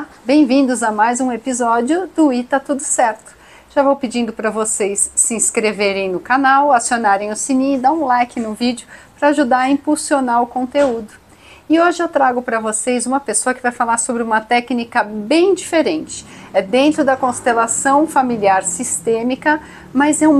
Olá, bem-vindos a mais um episódio do E Tá Tudo Certo. Já vou pedindo para vocês se inscreverem no canal, acionarem o sininho e dar um like no vídeo para ajudar a impulsionar o conteúdo. E hoje eu trago para vocês uma pessoa que vai falar sobre uma técnica bem diferente. É dentro da constelação familiar sistêmica, mas é um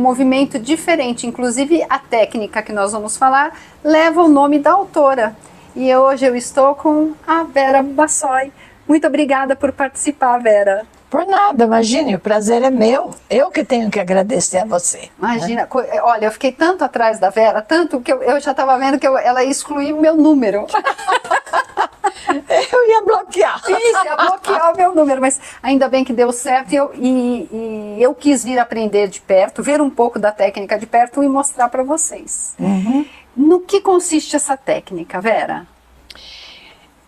movimento diferente. Inclusive a técnica que nós vamos falar leva o nome da autora. E hoje eu estou com a Vera Bassoi. Muito obrigada por participar, Vera. Por nada, imagine, o prazer é meu. Eu que tenho que agradecer a você. Imagina, né? Olha, eu fiquei tanto atrás da Vera, tanto que eu já estava vendo que ela ia excluir o meu número. Eu ia bloquear. Isso, ia bloquear o meu número, mas ainda bem que deu certo e eu quis vir aprender de perto, ver um pouco da técnica de perto e mostrar para vocês. No que consiste essa técnica, Vera?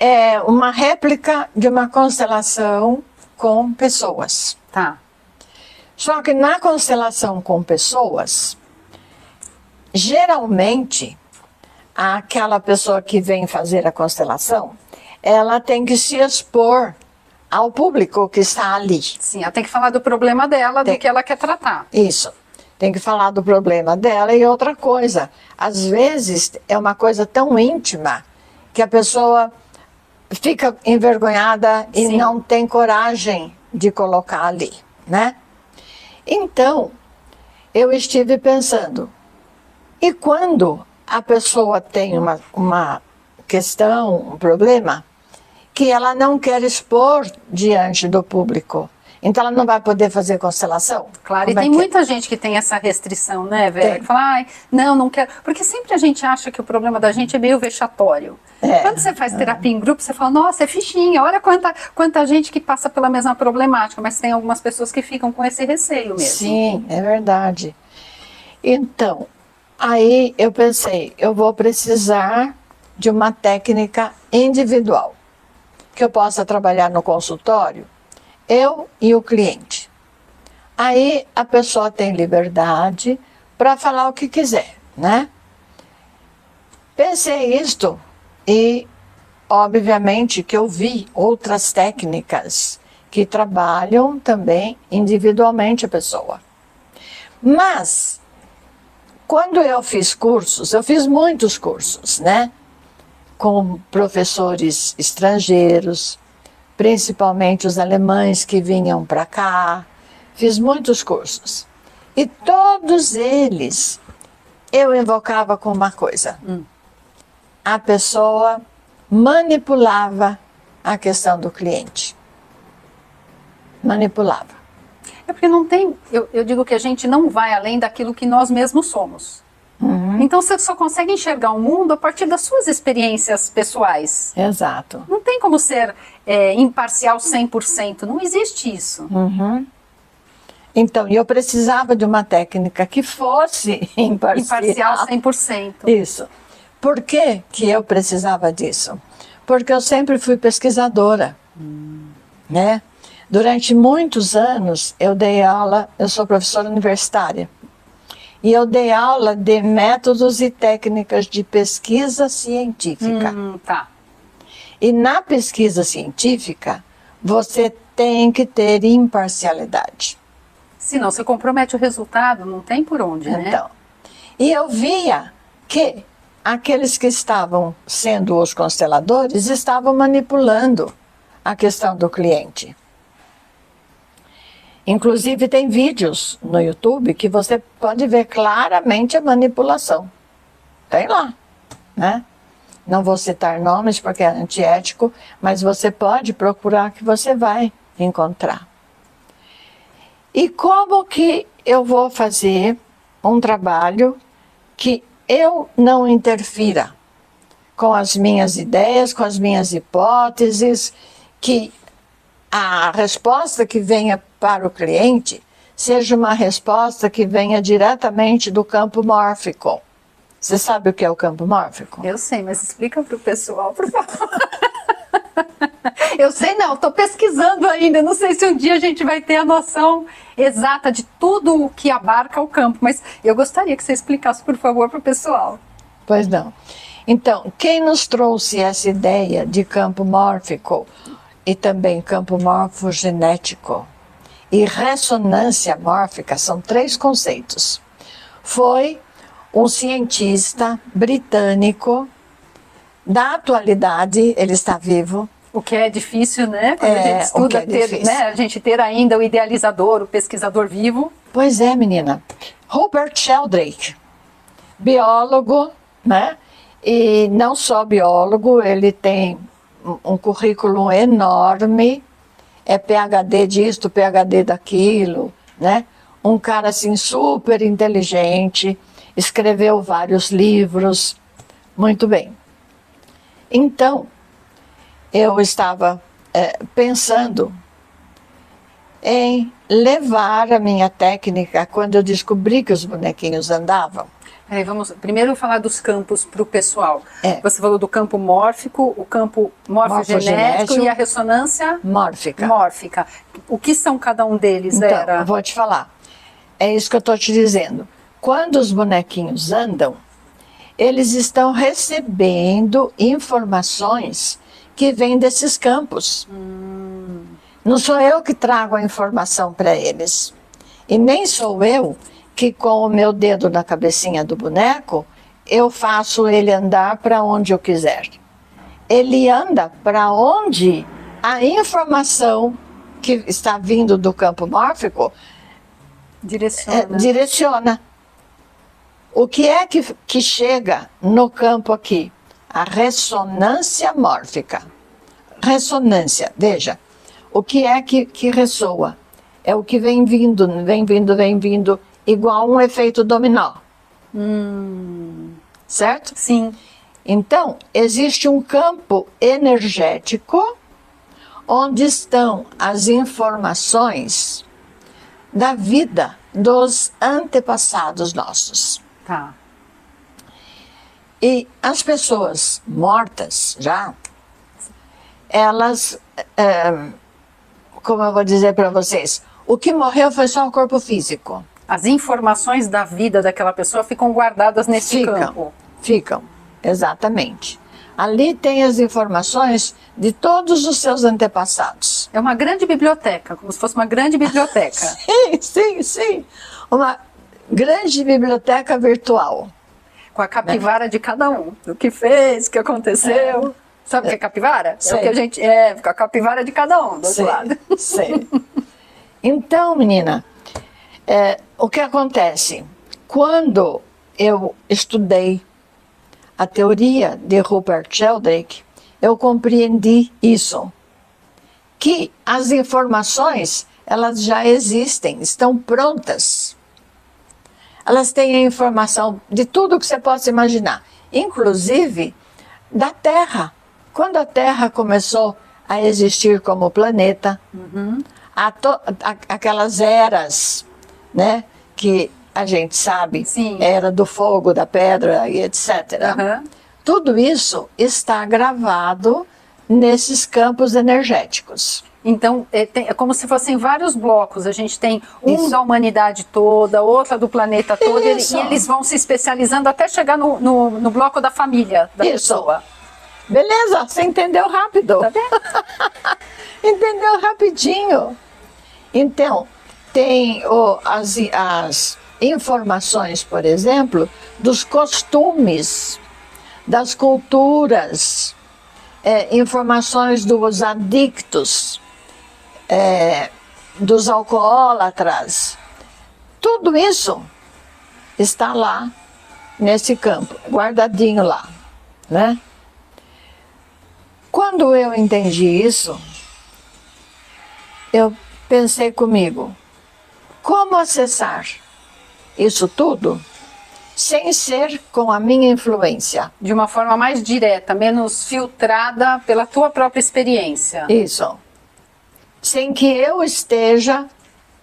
É uma réplica de uma constelação com pessoas. Tá. Só que na constelação com pessoas, geralmente, aquela pessoa que vem fazer a constelação, ela tem que se expor ao público que está ali. Sim, ela tem que falar do problema dela, do que ela quer tratar. Isso. Tem que falar do problema dela e outra coisa. Às vezes é uma coisa tão íntima que a pessoa fica envergonhada e Sim. não tem coragem de colocar ali, né? Então, eu estive pensando, e quando a pessoa tem uma questão, um problema, que ela não quer expor diante do público, então ela não vai poder fazer constelação? Claro, Como e tem que... muita gente que tem essa restrição, né, Vera? Que fala, ai, não quero. Porque sempre a gente acha que o problema da gente é meio vexatório. Quando você faz terapia em grupo, você fala, nossa, é fichinha, olha quanta gente que passa pela mesma problemática, mas tem algumas pessoas que ficam com esse receio mesmo. Sim, é verdade. Então, aí eu pensei, eu vou precisar de uma técnica individual, que eu possa trabalhar no consultório, eu e o cliente. Aí a pessoa tem liberdade para falar o que quiser, né? Pensei isto e, obviamente, que eu vi outras técnicas que trabalham também individualmente a pessoa. Mas, quando eu fiz cursos, eu fiz muitos cursos, né? Com professores estrangeiros, principalmente os alemães que vinham para cá. Fiz muitos cursos. E todos eles eu invocava com uma coisa. A pessoa manipulava a questão do cliente. Manipulava. É porque não tem, eu digo que a gente não vai além daquilo que nós mesmos somos. Então você só consegue enxergar o mundo a partir das suas experiências pessoais. Exato. Não tem como ser imparcial 100%, não existe isso. Então, eu precisava de uma técnica que fosse Imparcial 100%. Isso. Por que que eu precisava disso? Porque eu sempre fui pesquisadora, né? Durante muitos anos eu dei aula, eu sou professora universitária, e eu dei aula de métodos e técnicas de pesquisa científica. Tá. E na pesquisa científica, você tem que ter imparcialidade. Senão você compromete o resultado, não tem por onde, né? Então, e eu via que aqueles que estavam sendo os consteladores estavam manipulando a questão do cliente. Inclusive tem vídeos no YouTube que você pode ver claramente a manipulação. Tem lá, né? Não vou citar nomes porque é antiético, mas você pode procurar que você vai encontrar. E como que eu vou fazer um trabalho que eu não interfira com as minhas ideias, com as minhas hipóteses, que a resposta que venha para o cliente seja uma resposta que venha diretamente do campo mórfico. Você sabe o que é o campo mórfico? Eu sei, mas explica para o pessoal, por favor. Eu sei não, estou pesquisando ainda, não sei se um dia a gente vai ter a noção exata de tudo o que abarca o campo, mas eu gostaria que você explicasse, por favor, para o pessoal. Pois não. Então, quem nos trouxe essa ideia de campo mórfico e também campo morfogenético e ressonância mórfica, são 3 conceitos. Foi um cientista britânico da atualidade, ele está vivo. O que é difícil, né? Quando a gente estuda, a gente ter ainda o idealizador, o pesquisador vivo. Pois é, menina. Rupert Sheldrake, biólogo, né? E não só biólogo, ele tem um currículo enorme, é PhD disto, PhD daquilo, né? Um cara assim super inteligente, escreveu vários livros, muito bem. Então, eu estava pensando em levar a minha técnica quando eu descobri que os bonequinhos andavam. Vamos primeiro falar dos campos para o pessoal. Você falou do campo mórfico, o campo morfogenético e a ressonância mórfica. O que são cada um deles, então, Vera? Eu vou te falar. É isso que eu estou te dizendo. Quando os bonequinhos andam, eles estão recebendo informações que vêm desses campos. Não sou eu que trago a informação para eles. E nem sou eu que, com o meu dedo na cabecinha do boneco, eu faço ele andar para onde eu quiser. Ele anda para onde a informação que está vindo do campo mórfico direciona. O que é que chega no campo aqui? A ressonância mórfica. Ressonância, veja, o que é que ressoa? É o que vem vindo, igual um efeito dominó. Certo? Sim. Então, existe um campo energético onde estão as informações da vida dos antepassados nossos. Tá. E as pessoas mortas já, elas, como eu vou dizer para vocês, o que morreu foi só o corpo físico. As informações da vida daquela pessoa ficam guardadas nesse campo. Ficam, exatamente. Ali tem as informações de todos os seus antepassados. É uma grande biblioteca, como se fosse uma grande biblioteca. Sim. Uma grande biblioteca virtual. Com a capivara de cada um. Do que fez, o que aconteceu. Sabe o que é capivara? Sei. É o que a gente com a capivara de cada um, do outro lado. Sei. Então, menina, o que acontece? Quando eu estudei a teoria de Rupert Sheldrake, eu compreendi isso. Que as informações, elas já existem, estão prontas. Elas têm a informação de tudo que você possa imaginar, inclusive da Terra. Quando a Terra começou a existir como planeta, aquelas eras, né, que a gente sabe, era do fogo, da pedra e etc. Tudo isso está gravado nesses campos energéticos. Então, é como se fossem vários blocos. A gente tem um da humanidade toda, outra do planeta todo, e eles vão se especializando até chegar no bloco da família da pessoa. Beleza, você entendeu rápido. Tá vendo? Entendeu rapidinho. Então, tem as informações, por exemplo, dos costumes, das culturas, informações dos adictos, dos alcoólatras. Tudo isso está lá, nesse campo, guardadinho lá, né? Quando eu entendi isso, eu pensei comigo, como acessar isso tudo sem ser com a minha influência? De uma forma mais direta, menos filtrada pela tua própria experiência. Isso. Sem que eu esteja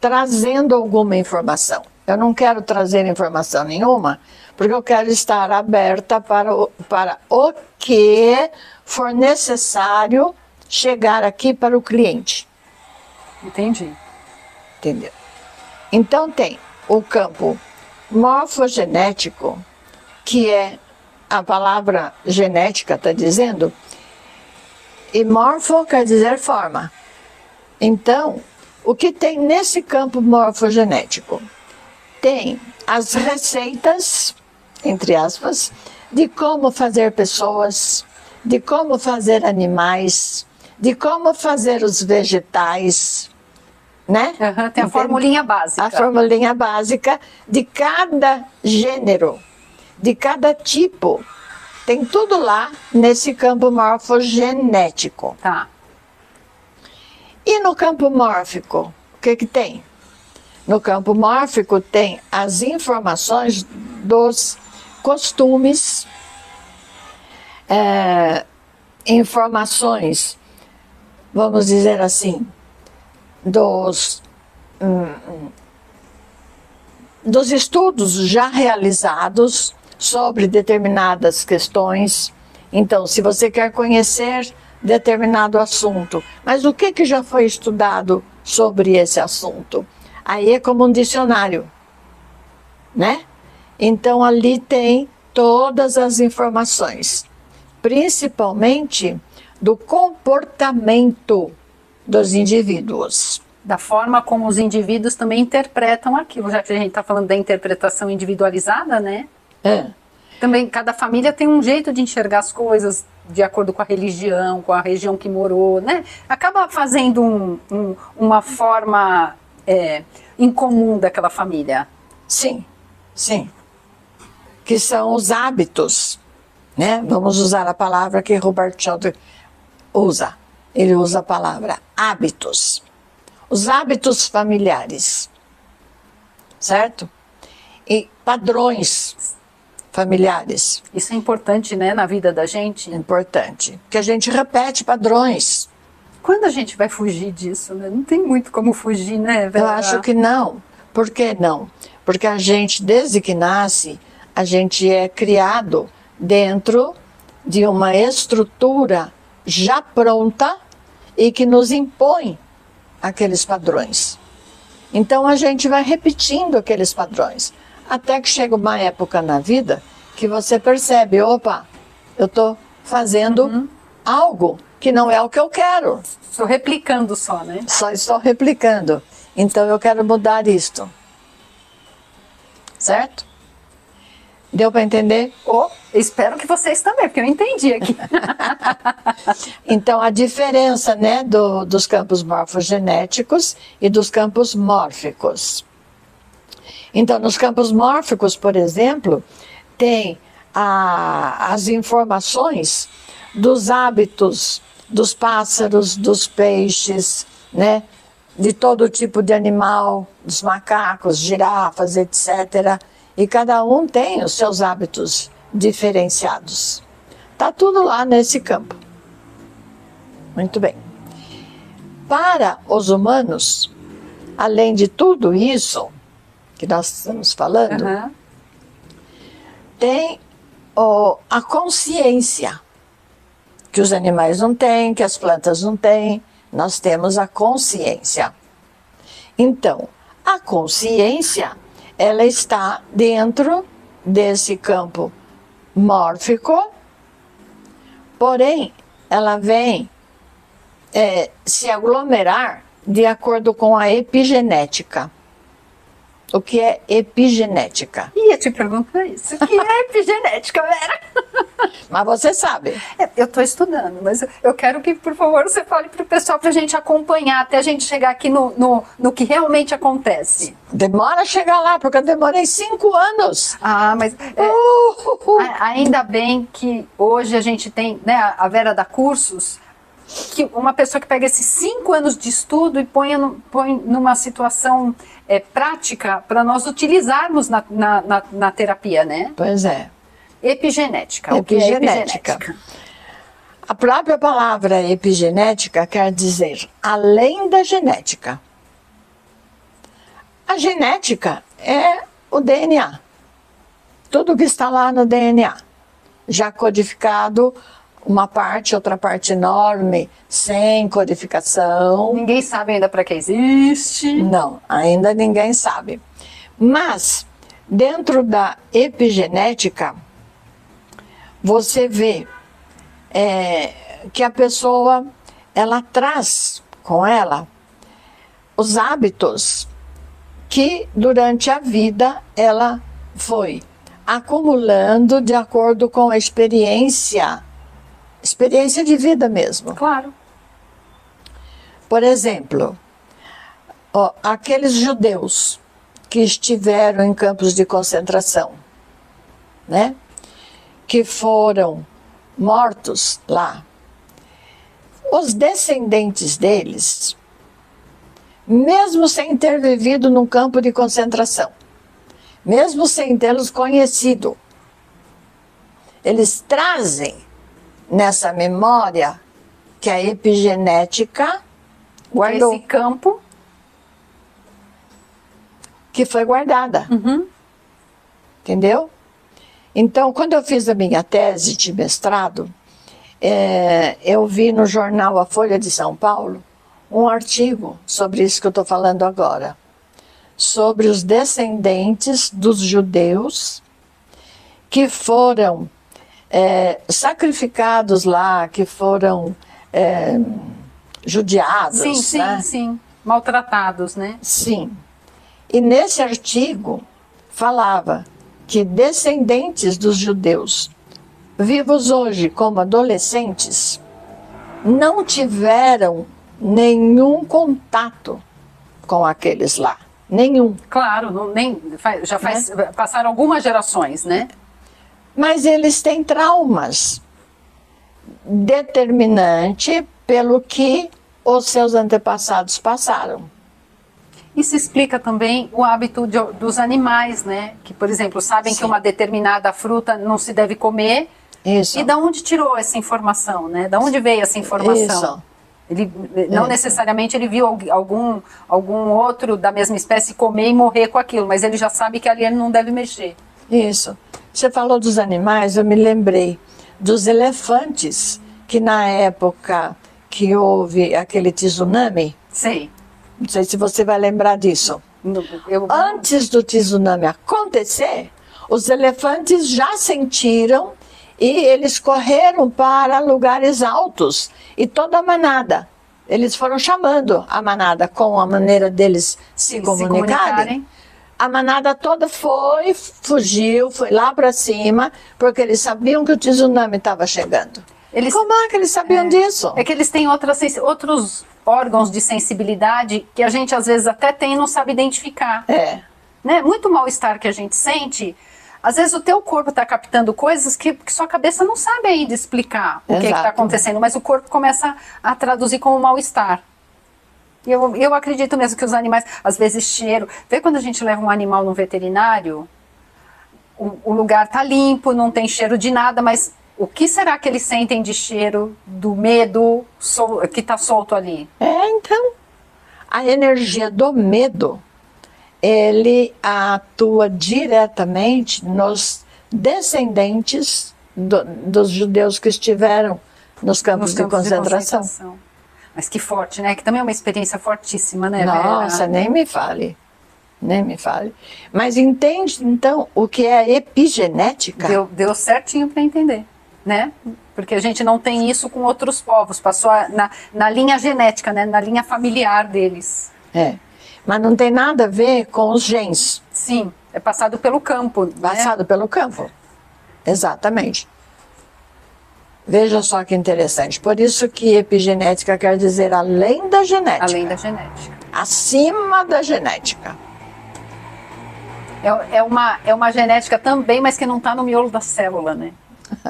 trazendo alguma informação. Eu não quero trazer informação nenhuma, porque eu quero estar aberta para o que for necessário chegar aqui para o cliente. Entendi. Entendeu? Então tem o campo morfogenético, que é a palavra genética está dizendo, E morfo quer dizer forma. Então, o que tem nesse campo morfogenético? Tem as receitas, entre aspas, de como fazer pessoas, de como fazer animais, de como fazer os vegetais, né? Uhum, tem a formulinha básica. A formulinha básica de cada gênero, de cada tipo. Tem tudo lá nesse campo morfogenético. Tá. E no campo mórfico, o que que tem? No campo mórfico tem as informações dos costumes, informações, vamos dizer assim, dos estudos já realizados sobre determinadas questões. Então, se você quer conhecer determinado assunto, mas o que já foi estudado sobre esse assunto? Aí é como um dicionário, né? Então, ali tem todas as informações, principalmente do comportamento dos indivíduos. Da forma como os indivíduos também interpretam aquilo, já que a gente está falando da interpretação individualizada, né? Também cada família tem um jeito de enxergar as coisas de acordo com a região que morou, né? Acaba fazendo uma forma em comum daquela família. Sim, sim. Que são os hábitos, né? Vamos usar a palavra que Robert Shelton usa. Ele usa a palavra hábitos. Os hábitos familiares, certo? E padrões familiares. Isso é importante, né, na vida da gente? Importante, porque a gente repete padrões. Quando a gente vai fugir disso, né? Não tem muito como fugir, né, Vera? Eu acho que não. Por que não? Porque a gente, desde que nasce, a gente é criado dentro de uma estrutura já pronta e que nos impõe aqueles padrões. Então a gente vai repetindo aqueles padrões, até que chega uma época na vida que você percebe, opa, eu estou fazendo algo que não é o que eu quero. Estou replicando só, né? Só estou replicando. Então eu quero mudar isto. Certo? Deu para entender? Espero que vocês também, porque eu entendi aqui. Então, a diferença, né, dos campos morfogenéticos e dos campos mórficos. Então, nos campos mórficos, por exemplo, tem as informações dos hábitos dos pássaros, dos peixes, né, de todo tipo de animal, dos macacos, girafas, etc. E cada um tem os seus hábitos diferenciados. Está tudo lá nesse campo. Muito bem. Para os humanos, além de tudo isso que nós estamos falando, tem a consciência, que os animais não têm, que as plantas não têm. Nós temos a consciência. Então, a consciência, ela está dentro desse campo mórfico, porém, ela vem se aglomerar de acordo com a epigenética. O que é epigenética? Ia te perguntar isso. O que é epigenética, Vera? Mas você sabe. Eu estou estudando, mas eu quero que, por favor, você fale para o pessoal, para a gente acompanhar, até a gente chegar aqui no que realmente acontece. Demora a chegar lá, porque eu demorei 5 anos. Ah, mas ainda bem que hoje a gente tem, né, a Vera dá cursos, que uma pessoa que pega esses 5 anos de estudo e põe numa situação prática para nós utilizarmos na terapia, né? Pois é. Epigenética. Epigenética. O que é epigenética? A própria palavra epigenética quer dizer além da genética. A genética é o DNA. Tudo que está lá no DNA. Já codificado, uma parte, outra parte enorme, sem codificação. Ninguém sabe ainda para que existe. Não, ainda ninguém sabe. Mas, dentro da epigenética, você vê que a pessoa, ela traz com ela os hábitos que durante a vida ela foi acumulando de acordo com a experiência de vida mesmo. Claro. Por exemplo, aqueles judeus que estiveram em campos de concentração, né? Que foram mortos lá. Os descendentes deles, mesmo sem ter vivido num campo de concentração, mesmo sem tê-los conhecido, eles trazem nessa memória que a epigenética guardou. Esse campo que foi guardada. Entendeu? Então, quando eu fiz a minha tese de mestrado, eu vi no jornal A Folha de São Paulo um artigo sobre isso que eu estou falando agora, sobre os descendentes dos judeus que foram sacrificados lá, que foram judiados. Sim, né? sim. Maltratados, né? Sim. E nesse artigo falava que descendentes dos judeus vivos hoje como adolescentes não tiveram nenhum contato com aqueles lá. Nenhum. Claro, passaram algumas gerações, né? Mas eles têm traumas determinantes pelo que os seus antepassados passaram. Isso explica também o hábito dos animais, né? Que, por exemplo, sabem que uma determinada fruta não se deve comer. Isso. E da onde tirou essa informação, né? Da onde veio essa informação? Isso. Ele não necessariamente ele viu algum outro da mesma espécie comer e morrer com aquilo, mas ele já sabe que ali ele não deve mexer. Isso. Você falou dos animais, eu me lembrei dos elefantes, que na época que houve aquele tsunami, Sei. não sei se você vai lembrar disso. Antes do tsunami acontecer, os elefantes já sentiram e eles correram para lugares altos. E toda a manada, eles foram chamando a manada com a maneira deles se comunicarem. A manada toda fugiu, foi lá para cima, porque eles sabiam que o tsunami estava chegando. Como é que eles sabiam disso? É que eles têm outros órgãos de sensibilidade que a gente às vezes até tem e não sabe identificar. Né? Muito mal-estar que a gente sente, às vezes o teu corpo está captando coisas que sua cabeça não sabe ainda explicar o que está acontecendo, mas o corpo começa a traduzir como mal-estar. E eu acredito mesmo que os animais, às vezes cheiro, vê quando a gente leva um animal no veterinário, o lugar está limpo, não tem cheiro de nada, mas o que será que eles sentem de cheiro do medo que está solto ali? Então, a energia do medo, ele atua diretamente nos descendentes dos judeus que estiveram nos campos de concentração. Mas que forte, né? Que também é uma experiência fortíssima, né, Nossa, Vera? Nem me fale. Nem me fale. Mas entende, então, o que é epigenética? Deu certinho para entender, né? Porque a gente não tem isso com outros povos. Passou na linha genética, né? Na linha familiar deles. Mas não tem nada a ver com os genes. Sim, é passado pelo campo. Passado pelo campo. Exatamente. Veja só que interessante. Por isso que epigenética quer dizer além da genética. Além da genética. Acima da genética. É uma genética também, mas que não está no miolo da célula, né?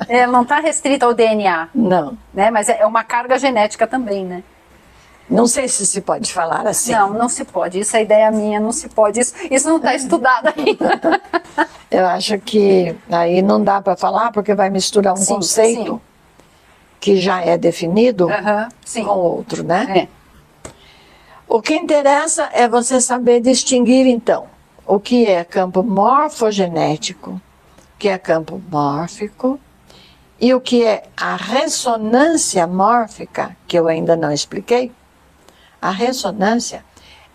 Ela não está restrita ao DNA. Não. Né? Mas é uma carga genética também, né? Não sei se pode falar assim. Não se pode. Isso é ideia minha, não se pode. Isso não está estudado ainda. Eu acho que aí não dá para falar, porque vai misturar um conceito que já é definido com outro, né? O que interessa é você saber distinguir, então, o que é campo morfogenético, o que é campo mórfico, e o que é a ressonância mórfica, que eu ainda não expliquei. A ressonância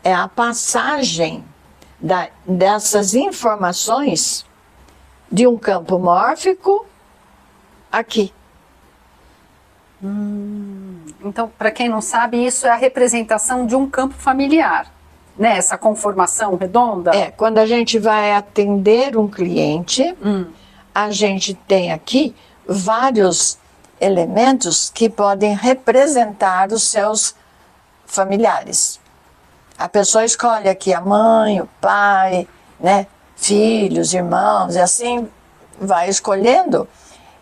é a passagem dessas informações de um campo mórfico aqui. Então, para quem não sabe, isso é a representação de um campo familiar, né? Essa conformação redonda. Quando a gente vai atender um cliente, a gente tem aqui vários elementos que podem representar os seus familiares. A pessoa escolhe aqui a mãe, o pai, né? Filhos, irmãos, e assim vai escolhendo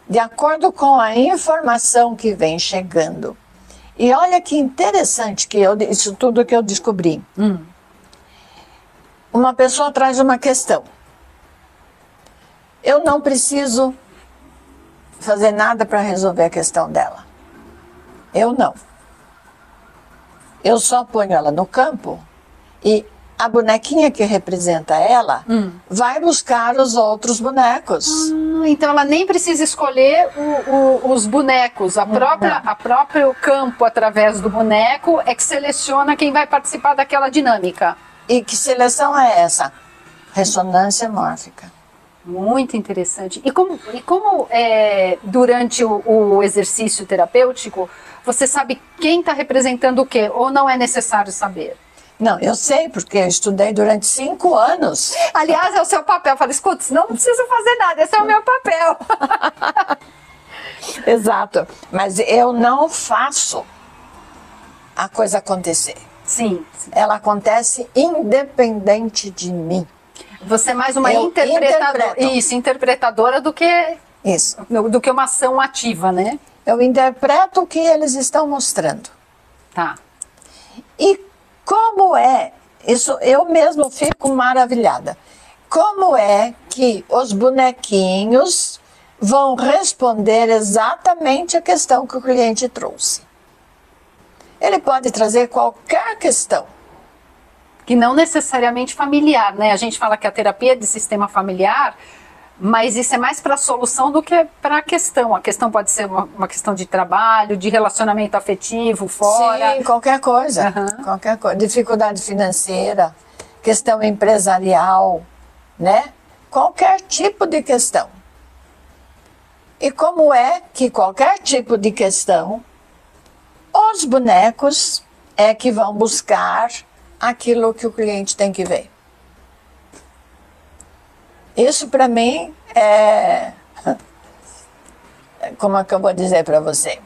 de acordo com a informação que vem chegando. E olha que interessante que isso tudo que eu descobri. Uma pessoa traz uma questão. Eu não preciso fazer nada para resolver a questão dela. Eu não. Eu só ponho ela no campo e a bonequinha que representa ela vai buscar os outros bonecos. Então ela nem precisa escolher os bonecos. A próprio campo, através do boneco, é que seleciona quem vai participar daquela dinâmica. E que seleção é essa? Ressonância mórfica. Muito interessante. E como durante o exercício terapêutico, você sabe quem está representando o quê? Ou não é necessário saber? Não, eu sei, porque eu estudei durante 5 anos. Aliás, é o seu papel. Eu falo, escuta, senão não preciso fazer nada, esse é o meu papel. Exato. Mas eu não faço a coisa acontecer. Sim. Ela acontece independente de mim. Você é mais uma interpretadora. Isso, interpretadora do que uma ação ativa, né? Eu interpreto o que eles estão mostrando. Tá. E como é, isso eu mesmo fico maravilhada. Como é que os bonequinhos vão responder exatamente a questão que o cliente trouxe? Ele pode trazer qualquer questão. Que não necessariamente familiar, né? A gente fala que a terapia é de sistema familiar, mas isso é mais para a solução do que para a questão. A questão pode ser uma questão de trabalho, de relacionamento afetivo, fora. Sim, qualquer coisa. Qualquer coisa. Dificuldade financeira, questão empresarial, né? Qualquer tipo de questão. E como é que qualquer tipo de questão, os bonecos é que vão buscar aquilo que o cliente tem que ver. Isso para mim é... Como é que eu vou dizer para você?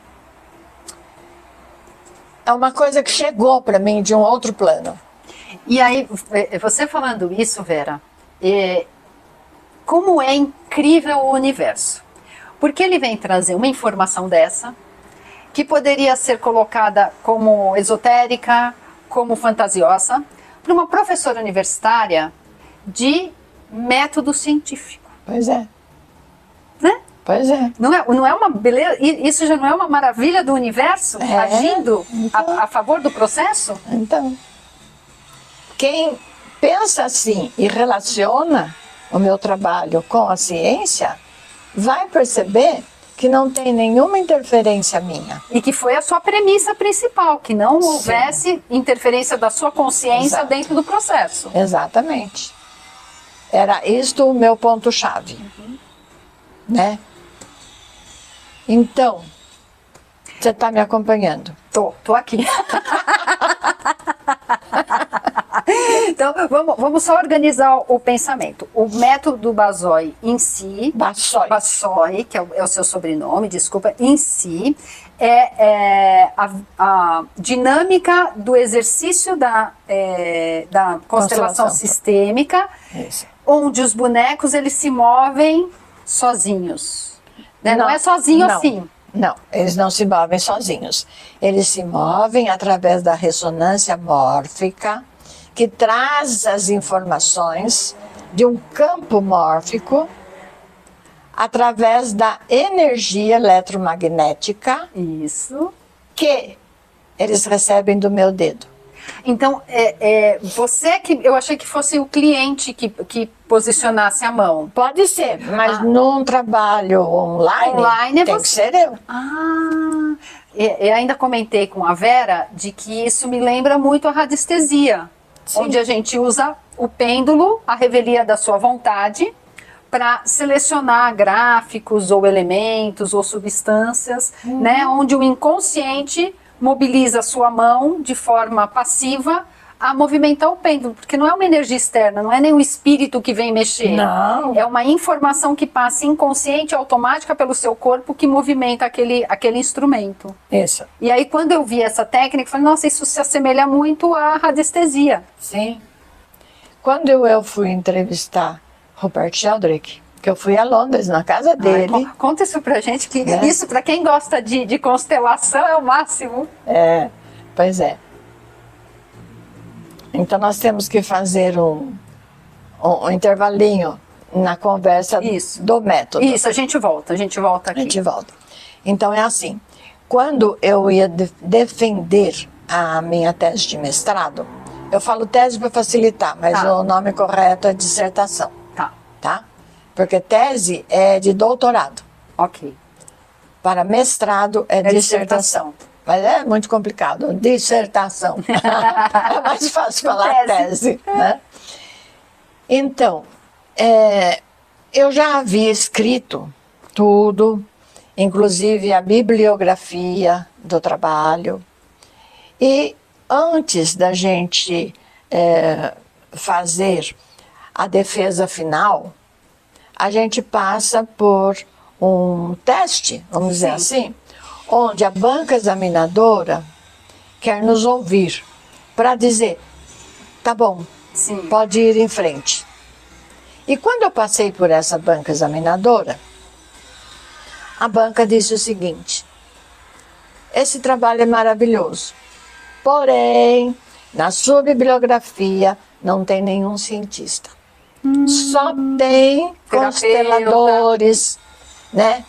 É uma coisa que chegou para mim de um outro plano. E aí, você falando isso, Vera, como é incrível o universo. Porque ele vem trazer uma informação dessa, que poderia ser colocada como esotérica, como fantasiosa, para uma professora universitária de método científico. Pois é. Né? Pois é. Não é uma beleza? Isso já não é uma maravilha do universo agindo então, a favor do processo? Então, quem pensa assim e relaciona o meu trabalho com a ciência, vai perceber que não tem nenhuma interferência minha. E que foi a sua premissa principal, que não houvesse interferência da sua consciência dentro do processo. Exatamente. Era isto o meu ponto-chave. Né? Então, você está me acompanhando? Tô aqui. Então, vamos só organizar o pensamento. O método Bassoi em si... Bassoi, que é o seu sobrenome, desculpa, em si, é a dinâmica do exercício da constelação sistêmica, onde os bonecos eles se movem sozinhos. Né? Não é sozinho assim. Não, eles não se movem sozinhos. Eles se movem através da ressonância mórfica, que traz as informações de um campo mórfico através da energia eletromagnética. Isso. Que eles recebem do meu dedo. Então, você que... Eu achei que fosse o cliente que posicionasse a mão. Pode ser, mas num trabalho online tem que ser eu. Eu ainda comentei com a Vera de que isso me lembra muito a radiestesia. Sim. Onde a gente usa o pêndulo, a revelia da sua vontade, para selecionar gráficos ou elementos ou substâncias, né, onde o inconsciente mobiliza a sua mão de forma passiva a movimentar o pêndulo, porque não é uma energia externa, não é nem o espírito que vem mexer. Não. É uma informação que passa inconsciente, automática pelo seu corpo, que movimenta aquele instrumento. Isso. E aí, quando eu vi essa técnica, eu falei, nossa, isso se assemelha muito à radiestesia. Sim. Quando eu fui entrevistar Rupert Sheldrake, que eu fui a Londres, na casa dele. Ai, conta isso pra gente, que isso, pra quem gosta de constelação, é o máximo. Pois é. Então nós temos que fazer um intervalinho na conversa do método. Isso, a gente volta aqui. A gente volta. Então é assim, quando eu ia defender a minha tese de mestrado, eu falo tese para facilitar, mas o nome correto é dissertação. Tá? Porque tese é de doutorado. Ok. Para mestrado é dissertação. Mas é muito complicado, dissertação. É mais fácil falar tese, né? Então, eu já havia escrito tudo, inclusive a bibliografia do trabalho. E antes da gente fazer a defesa final, a gente passa por um teste, vamos dizer assim, onde a banca examinadora quer nos ouvir para dizer, tá bom, pode ir em frente. E quando eu passei por essa banca examinadora, a banca disse o seguinte, esse trabalho é maravilhoso, porém, na sua bibliografia não tem nenhum cientista. Só tem consteladores, né?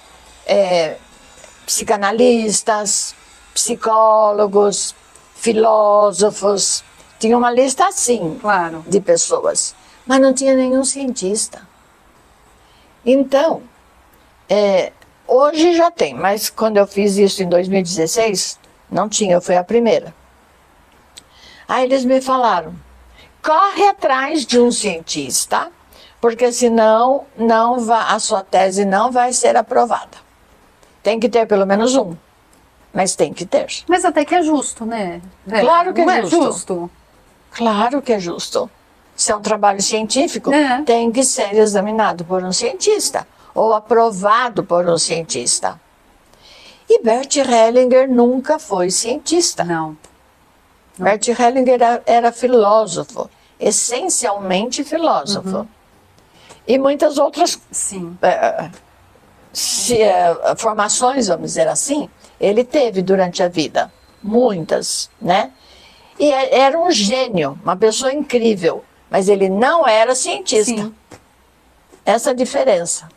Psicanalistas, psicólogos, filósofos. Tinha uma lista assim de pessoas, mas não tinha nenhum cientista. Então, hoje já tem, mas quando eu fiz isso em 2016, não tinha, eu fui a primeira. Aí eles me falaram, corre atrás de um cientista, porque senão a sua tese não vai ser aprovada. Tem que ter pelo menos um, mas tem que ter. Mas até que é justo, né? Claro que é justo. Justo. Claro que é justo. Se é um trabalho científico, tem que ser examinado por um cientista, ou aprovado por um cientista. E Bert Hellinger nunca foi cientista. Não. Bert Hellinger era filósofo, essencialmente filósofo. E muitas outras formações, vamos dizer assim, ele teve durante a vida. Muitas, né? E era um gênio, uma pessoa incrível, mas ele não era cientista. Essa é a diferença.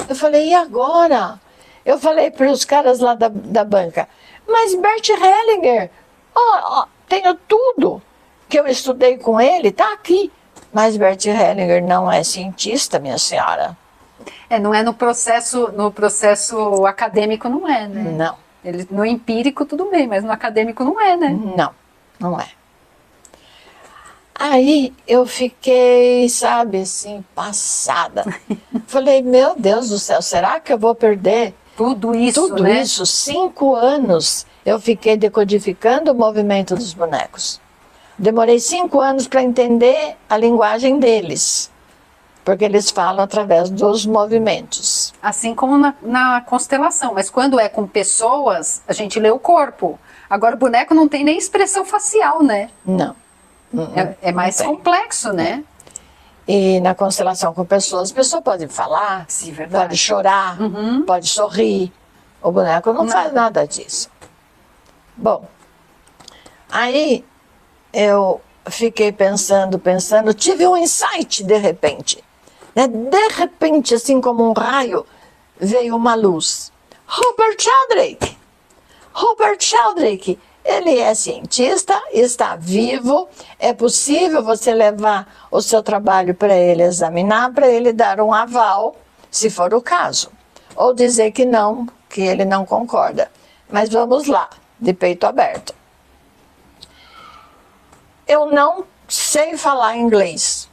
Eu falei, e agora? Eu falei para os caras lá da banca, mas Bert Hellinger, tenho tudo que eu estudei com ele, está aqui. Mas Bert Hellinger não é cientista, minha senhora. Não é no processo acadêmico, não é, né? Não. Ele, no empírico tudo bem, mas no acadêmico não é, né? Não é. Aí eu fiquei, sabe, assim, passada. Falei, meu Deus do céu, será que eu vou perder tudo isso, tudo isso? 5 anos eu fiquei decodificando o movimento dos bonecos. Demorei 5 anos para entender a linguagem deles, porque eles falam através dos movimentos. Assim como na constelação, mas quando é com pessoas, a gente lê o corpo. Agora o boneco não tem nem expressão facial, né? Não. É mais complexo, né? E na constelação com pessoas, a pessoa pode falar, pode chorar, pode sorrir. O boneco não faz nada disso. Bom, aí eu fiquei pensando, tive um insight de repente. Né? De repente, assim como um raio, veio uma luz. Rupert Sheldrake, ele é cientista, está vivo, é possível você levar o seu trabalho para ele examinar, para ele dar um aval, se for o caso. Ou dizer que não, que ele não concorda. Mas vamos lá, de peito aberto. Eu não sei falar inglês.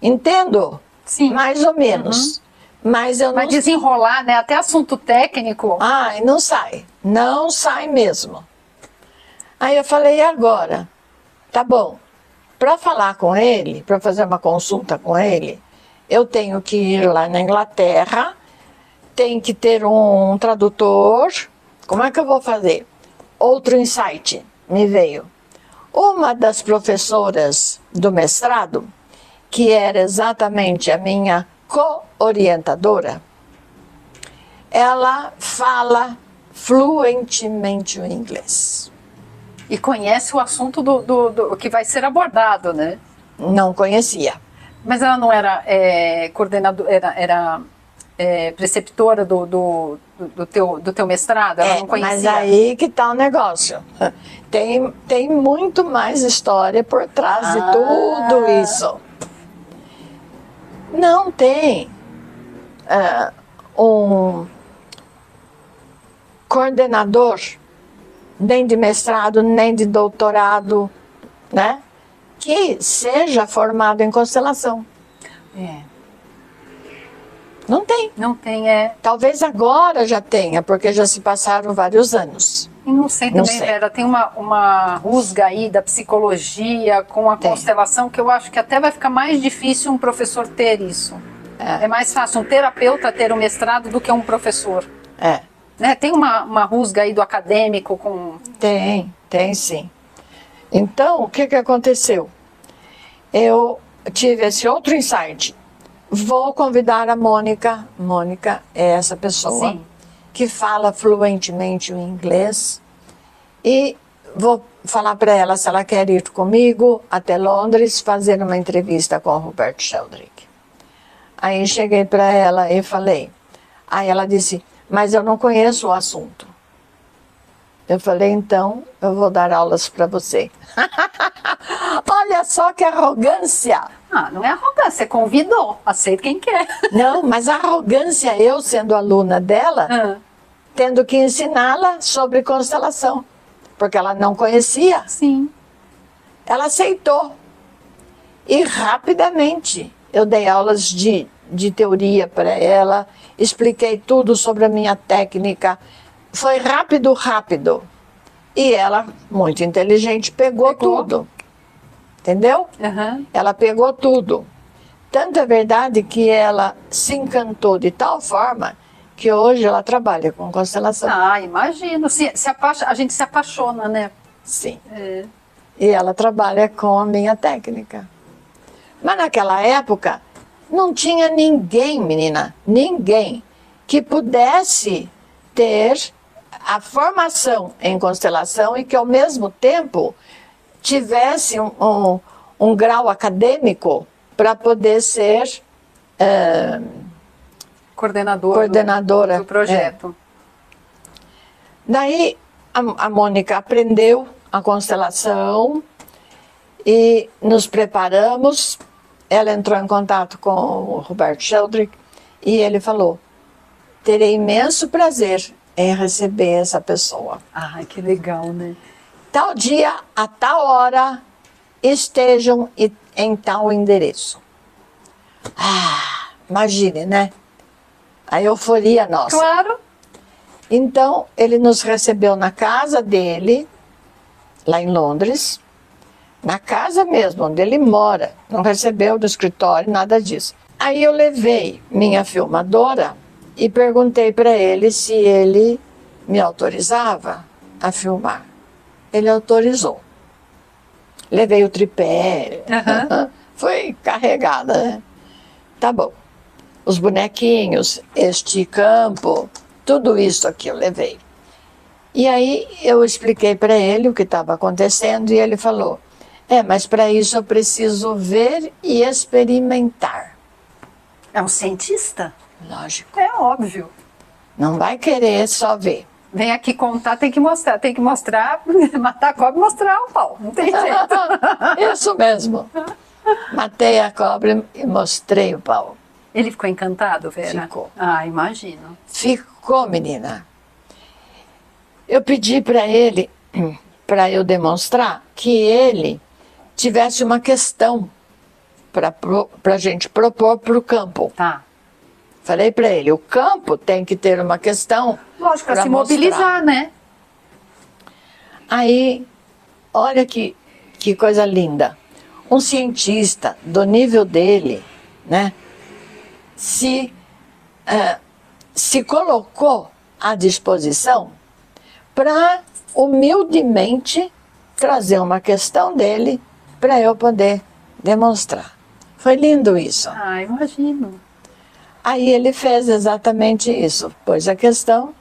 Entendo Sim. Mais ou menos. Mas eu não... Mas desenrolar, né? Até assunto técnico. Ai, não sai. Não sai mesmo. Aí eu falei, e agora? Tá bom. Para falar com ele, para fazer uma consulta com ele, eu tenho que ir lá na Inglaterra, tem que ter um tradutor. Como é que eu vou fazer? Outro insight me veio. Uma das professoras do mestrado, que era exatamente a minha co-orientadora, ela fala fluentemente o inglês. E conhece o assunto do que vai ser abordado, né? Não conhecia. Mas ela não era coordenadora, era preceptora do teu mestrado? Ela não conhecia? Mas aí que tá o negócio. Tem muito mais história por trás de tudo isso. Não tem um coordenador, nem de mestrado, nem de doutorado, né? Que seja formado em constelação. Não tem. Não tem, Talvez agora já tenha, porque já se passaram vários anos. E não sei também, Vera, tem uma rusga aí da psicologia com a constelação que eu acho que até vai ficar mais difícil um professor ter isso. É mais fácil um terapeuta ter um mestrado do que um professor. Né? Tem uma rusga aí do acadêmico com... Tem sim. Então, o que aconteceu? Eu tive esse outro insight. Vou convidar a Mônica. Mônica é essa pessoa que fala fluentemente o inglês. E vou falar para ela se ela quer ir comigo até Londres fazer uma entrevista com o Robert Sheldrake. Aí cheguei para ela e falei. Aí ela disse, mas eu não conheço o assunto. Eu falei, então eu vou dar aulas para você. Olha só que arrogância. Não é arrogância, você convidou, aceita quem quer. Não, mas a arrogância, eu sendo aluna dela, tendo que ensiná-la sobre constelação, porque ela não conhecia. Sim. Ela aceitou. E rapidamente eu dei aulas de teoria para ela, expliquei tudo sobre a minha técnica. Foi rápido. E ela, muito inteligente, pegou tudo. Entendeu? Ela pegou tudo. Tanto é verdade que ela se encantou de tal forma que hoje ela trabalha com constelação. Imagino. A gente se apaixona, né? Sim. E ela trabalha com a minha técnica. Mas naquela época, não tinha ninguém, menina, ninguém que pudesse ter a formação em constelação e que ao mesmo tempo tivesse um grau acadêmico para poder ser coordenadora do projeto. Daí a Mônica aprendeu a constelação e nos preparamos. Ela entrou em contato com o Robert Sheldrake e ele falou, terei imenso prazer em receber essa pessoa. Que legal, né? Tal dia, a tal hora, estejam em tal endereço. Imagine, né? A euforia nossa. Claro. Então, ele nos recebeu na casa dele, lá em Londres, na casa mesmo, onde ele mora. Não recebeu no escritório, nada disso. Aí eu levei minha filmadora e perguntei para ele se ele me autorizava a filmar. Ele autorizou. Levei o tripé, foi carregada, né? Tá bom. Os bonequinhos, este campo, tudo isso aqui eu levei. E aí eu expliquei para ele o que estava acontecendo e ele falou, mas para isso eu preciso ver e experimentar. É um cientista? Lógico. É óbvio. Não vai querer só ver. Vem aqui contar, tem que mostrar, matar a cobra e mostrar o pau, não tem jeito. Isso mesmo. Matei a cobra e mostrei o pau. Ele ficou encantado, Vera? Ficou. Imagino. Ficou, menina. Eu pedi para ele, para eu demonstrar, que ele tivesse uma questão para a gente propor para o campo. Tá. Falei para ele, o campo tem que ter uma questão. Lógico, para se mostrar. mobilizar, né? Aí, olha que coisa linda. Um cientista do nível dele, né, se colocou à disposição para humildemente trazer uma questão dele para eu poder demonstrar. Foi lindo isso. Ah, imagino. Aí ele fez exatamente isso. Pôs a questão,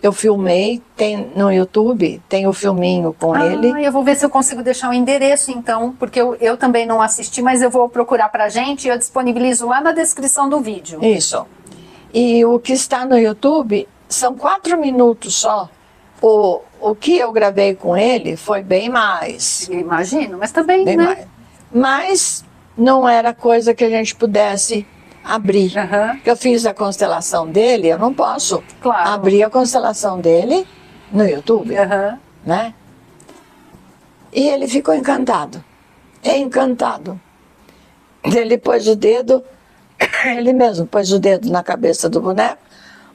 eu filmei, tem no YouTube, tem o filminho com ele. Eu vou ver se eu consigo deixar o endereço então, porque eu também não assisti, mas eu vou procurar pra gente e eu disponibilizo lá na descrição do vídeo. Isso. E o que está no YouTube são 4 minutos só. O que eu gravei com ele foi bem mais. Eu imagino, mas também, Bem né? mais. Mas não era coisa que a gente pudesse abrir. Aham. Porque eu fiz a constelação dele, eu não posso Claro. abrir a constelação dele no YouTube, Aham. né? E ele ficou encantado. Encantado. Ele pôs o dedo, ele mesmo pôs o dedo na cabeça do boneco,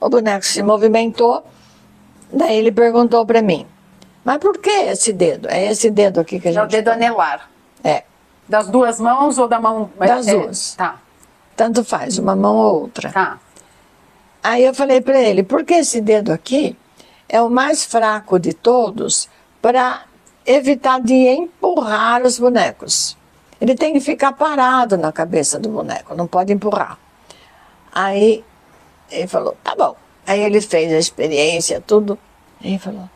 o boneco se movimentou, daí ele perguntou para mim, mas por que esse dedo? É esse dedo aqui que a gente... É o dedo põe. anelar. É, Das duas mãos ou da mão... Das duas. Tá, tanto faz, uma mão ou outra. tá. Aí eu falei para ele, porque esse dedo aqui é o mais fraco de todos para evitar de empurrar os bonecos. Ele tem que ficar parado na cabeça do boneco, não pode empurrar. Aí ele falou, tá bom. Aí ele fez a experiência, tudo. Aí ele falou,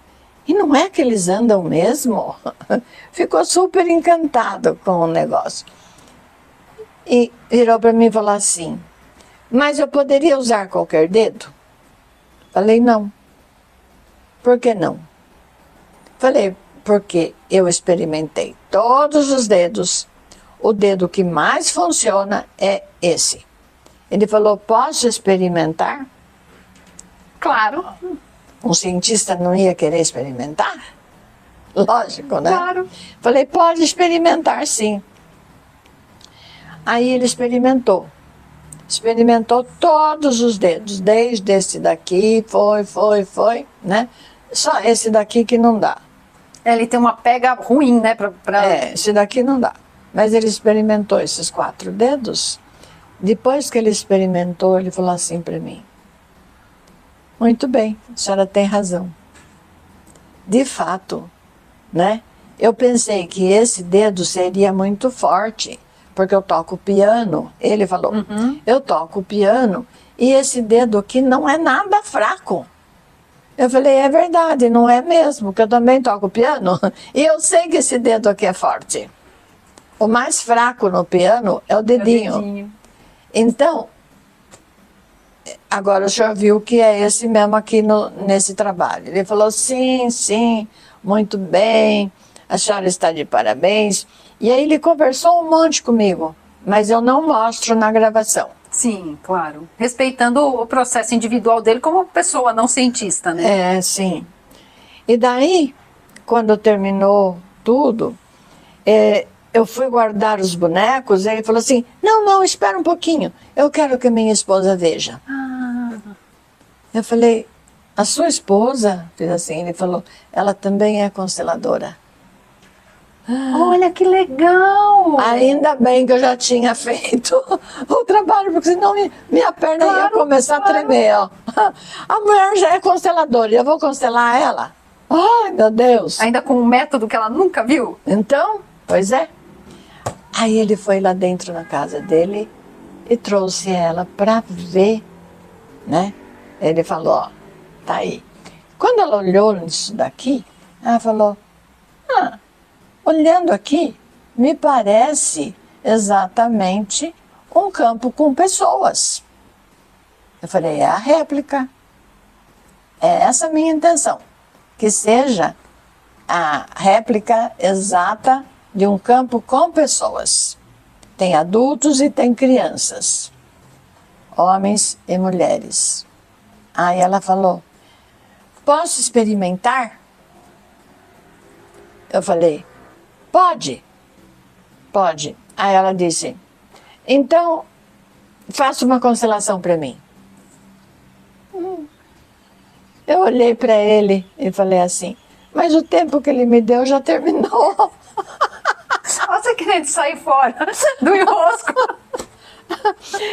e não é que eles andam mesmo? Ficou super encantado com o negócio. E virou para mim e falou assim, mas eu poderia usar qualquer dedo? Falei, não. Por que não? Falei, porque eu experimentei todos os dedos. O dedo que mais funciona é esse. Ele falou, posso experimentar? Claro, Um cientista não ia querer experimentar? Lógico, né? claro. Falei, pode experimentar sim. Aí ele experimentou. Experimentou todos os dedos, desde esse daqui, foi, né? Só esse daqui que não dá. Ele tem uma pega ruim, né? Esse daqui não dá. Mas ele experimentou esses 4 dedos. Depois que ele experimentou, ele falou assim para mim, muito bem, a senhora tem razão. De fato, né? Eu pensei que esse dedo seria muito forte, porque eu toco piano. Ele falou, eu toco piano e esse dedo aqui não é nada fraco. Eu falei, é verdade, não é mesmo, porque eu também toco piano e eu sei que esse dedo aqui é forte. O mais fraco no piano é o dedinho. Então, agora o senhor viu que é esse mesmo aqui nesse trabalho. Ele falou, sim, muito bem, a senhora está de parabéns. E aí ele conversou um monte comigo, mas eu não mostro na gravação. Sim, claro. Respeitando o processo individual dele como pessoa, não cientista, né? Sim. E daí, quando terminou tudo, eu fui guardar os bonecos, e ele falou assim, não, espera um pouquinho, eu quero que minha esposa veja. Eu falei, a sua esposa? Fiz assim, ele falou, ela também é consteladora. Olha que legal! Ainda bem que eu já tinha feito o trabalho, porque senão minha perna ia começar a tremer. Ó. A mulher já é consteladora, eu vou constelar ela? Ai, meu Deus! Ainda com um método que ela nunca viu? Então, pois é. Aí ele foi lá dentro na casa dele e trouxe ela para ver, né? Ele falou, ó, tá aí. Quando ela olhou nisso daqui, ela falou, olhando aqui, me parece exatamente um campo com pessoas. Eu falei, é a réplica. É essa a minha intenção. Que seja a réplica exata de um campo com pessoas. Tem adultos e tem crianças. Homens e mulheres. Aí ela falou, posso experimentar? Eu falei, pode. Aí ela disse, Então, faça uma constelação para mim. Eu olhei para ele e falei assim, mas o tempo que ele me deu já terminou. Você querendo sair fora do enrosco.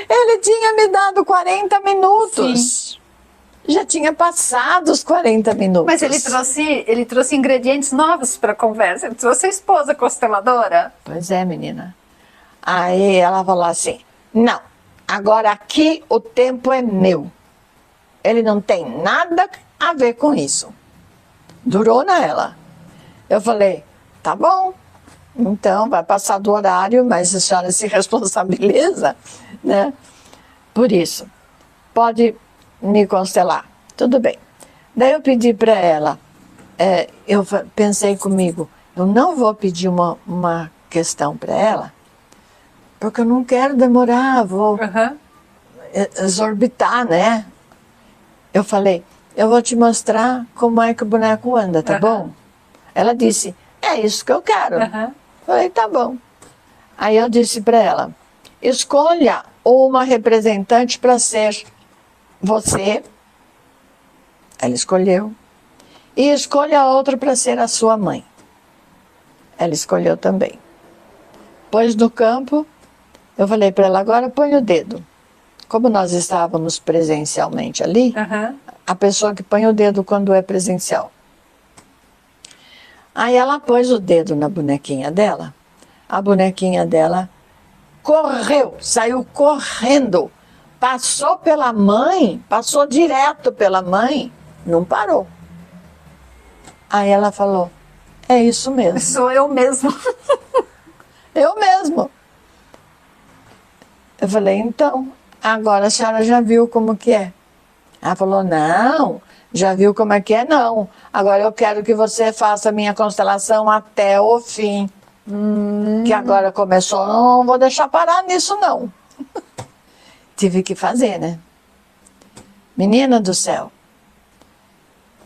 Ele tinha me dado 40 minutos. Sim. Já tinha passado os 40 minutos. Mas ele trouxe ingredientes novos para a conversa. Ele trouxe a esposa consteladora. Pois é, menina. Aí ela falou assim, não, agora aqui o tempo é meu. Ele não tem nada a ver com isso. Durou nela. Eu falei, tá bom. Então, vai passar do horário, mas a senhora se responsabiliza, né? Por isso, pode me constelar. Tudo bem. Daí eu pedi para ela, eu pensei comigo, eu não vou pedir uma questão para ela, porque eu não quero demorar, vou exorbitar, né? Eu falei, eu vou te mostrar como é que o boneco anda, tá bom? Ela disse, é isso que eu quero. Falei, tá bom. Aí eu disse para ela, escolha uma representante para ser você. Ela escolheu. E escolha outra para ser a sua mãe. Ela escolheu também. Pôs no campo, eu falei para ela, agora põe o dedo. Como nós estávamos presencialmente ali, a pessoa que põe o dedo quando é presencial. Aí ela pôs o dedo na bonequinha dela. A bonequinha dela correu, saiu correndo. Passou pela mãe, passou direto pela mãe, não parou. Aí ela falou, é isso mesmo. Sou eu mesmo. Eu mesmo. Eu falei, então, agora a senhora já viu como que é? Ela falou, não, já viu como é que é? Não. Agora eu quero que você faça a minha constelação até o fim. Que agora começou, não vou deixar parar nisso não. Tive que fazer, né? Menina do céu.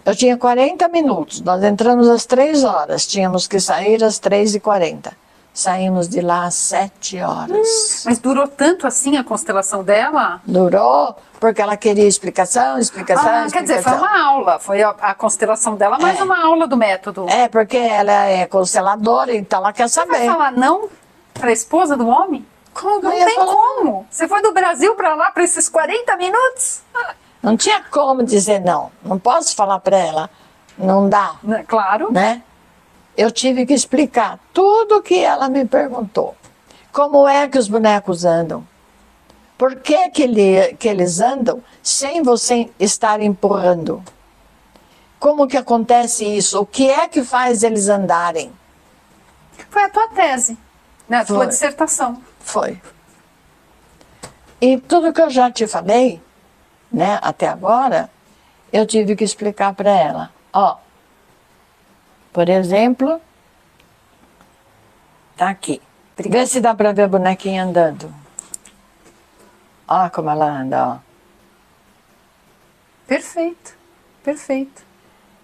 Eu tinha 40 minutos, nós entramos às 3 horas, tínhamos que sair às 3h40. Saímos de lá às 7 horas. Mas durou tanto assim a constelação dela? Durou, porque ela queria explicação. Quer dizer, foi uma aula, foi a constelação dela, mais uma aula do método. É, porque ela é consteladora, então ela quer saber. Você vai falar não para a esposa do homem? Como que não tem como. Você foi do Brasil para lá para esses 40 minutos? Não tinha como dizer não. Não posso falar para ela. Não dá. Claro. Né? Eu tive que explicar tudo o que ela me perguntou. Como é que os bonecos andam? Por que eles andam sem você estar empurrando? Como que acontece isso? O que é que faz eles andarem? Foi a tua tese, né? A tua dissertação. Foi. E tudo que eu já te falei, né, até agora, eu tive que explicar para ela. Ó, por exemplo, tá aqui. Vê se dá para ver a bonequinha andando. Ó como ela anda, ó. Perfeito, perfeito.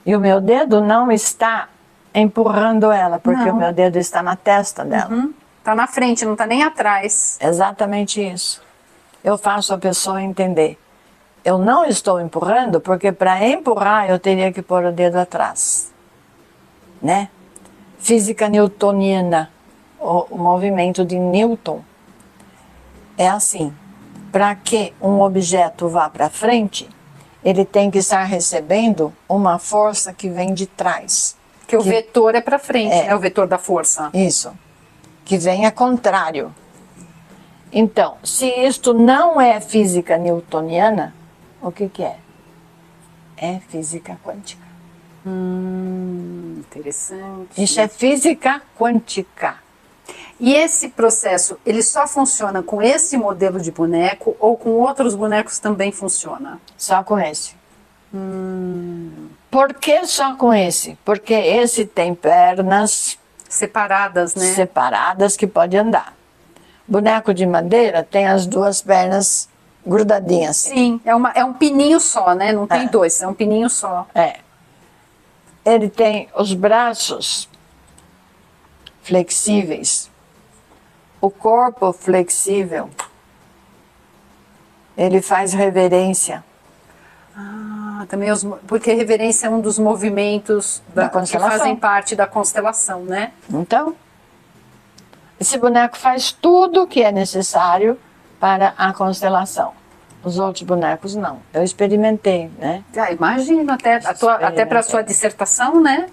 E o meu dedo não está empurrando ela, porque o meu dedo está na testa dela. Tá na frente, não tá nem atrás. Exatamente isso. Eu faço a pessoa entender. Eu não estou empurrando, porque para empurrar eu teria que pôr o dedo atrás. Né? Física newtoniana, o movimento de Newton, é assim. Para que um objeto vá para frente, ele tem que estar recebendo uma força que vem de trás. Que o vetor é para frente, é o vetor da força. Isso. Que vem a contrário. Então, se isto não é física newtoniana, o que é? É física quântica. Interessante. Isso é física quântica. E esse processo, ele só funciona com esse modelo de boneco ou com outros bonecos também funciona? Só com esse. Por que só com esse? Porque esse tem pernas separadas, né? Separadas que pode andar. Boneco de madeira tem as duas pernas grudadinhas. Sim, é um pininho só, né? Não tem dois, é um pininho só. É. Ele tem os braços flexíveis, o corpo flexível. Ele faz reverência. Ah, também porque reverência é um dos movimentos que fazem parte da constelação, né? Então, esse boneco faz tudo o que é necessário para a constelação. Os outros bonecos não. Eu experimentei, né? Ah, imagino, até para a sua dissertação, né?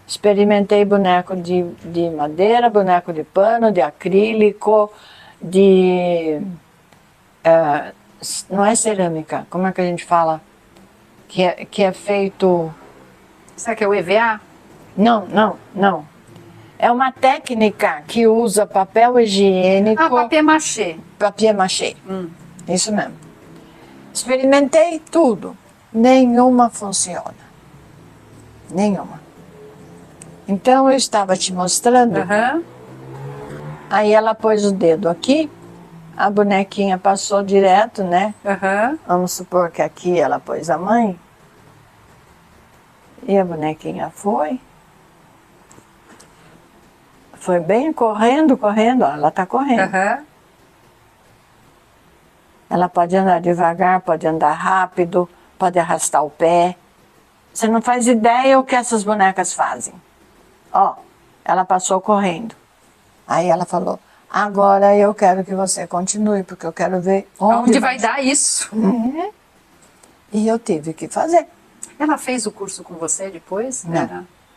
Experimentei boneco de madeira, boneco de pano, de acrílico, não é cerâmica, como é que a gente fala? Que é feito... Será que é o EVA? Não. É uma técnica que usa papel higiênico... Ah, papier-mâché. Papier-mâché, isso mesmo. Experimentei tudo, nenhuma funciona. Nenhuma. Então eu estava te mostrando, aí ela pôs o dedo aqui, a bonequinha passou direto, né? Vamos supor que aqui ela pôs a mãe. E a bonequinha foi bem correndo, ó, ela está correndo. Ela pode andar devagar, pode andar rápido, pode arrastar o pé. Você não faz ideia o que essas bonecas fazem. Ó, ela passou correndo. Aí ela falou, agora eu quero que você continue, porque eu quero ver onde vai dar isso. E eu tive que fazer. Ela fez o curso com você depois?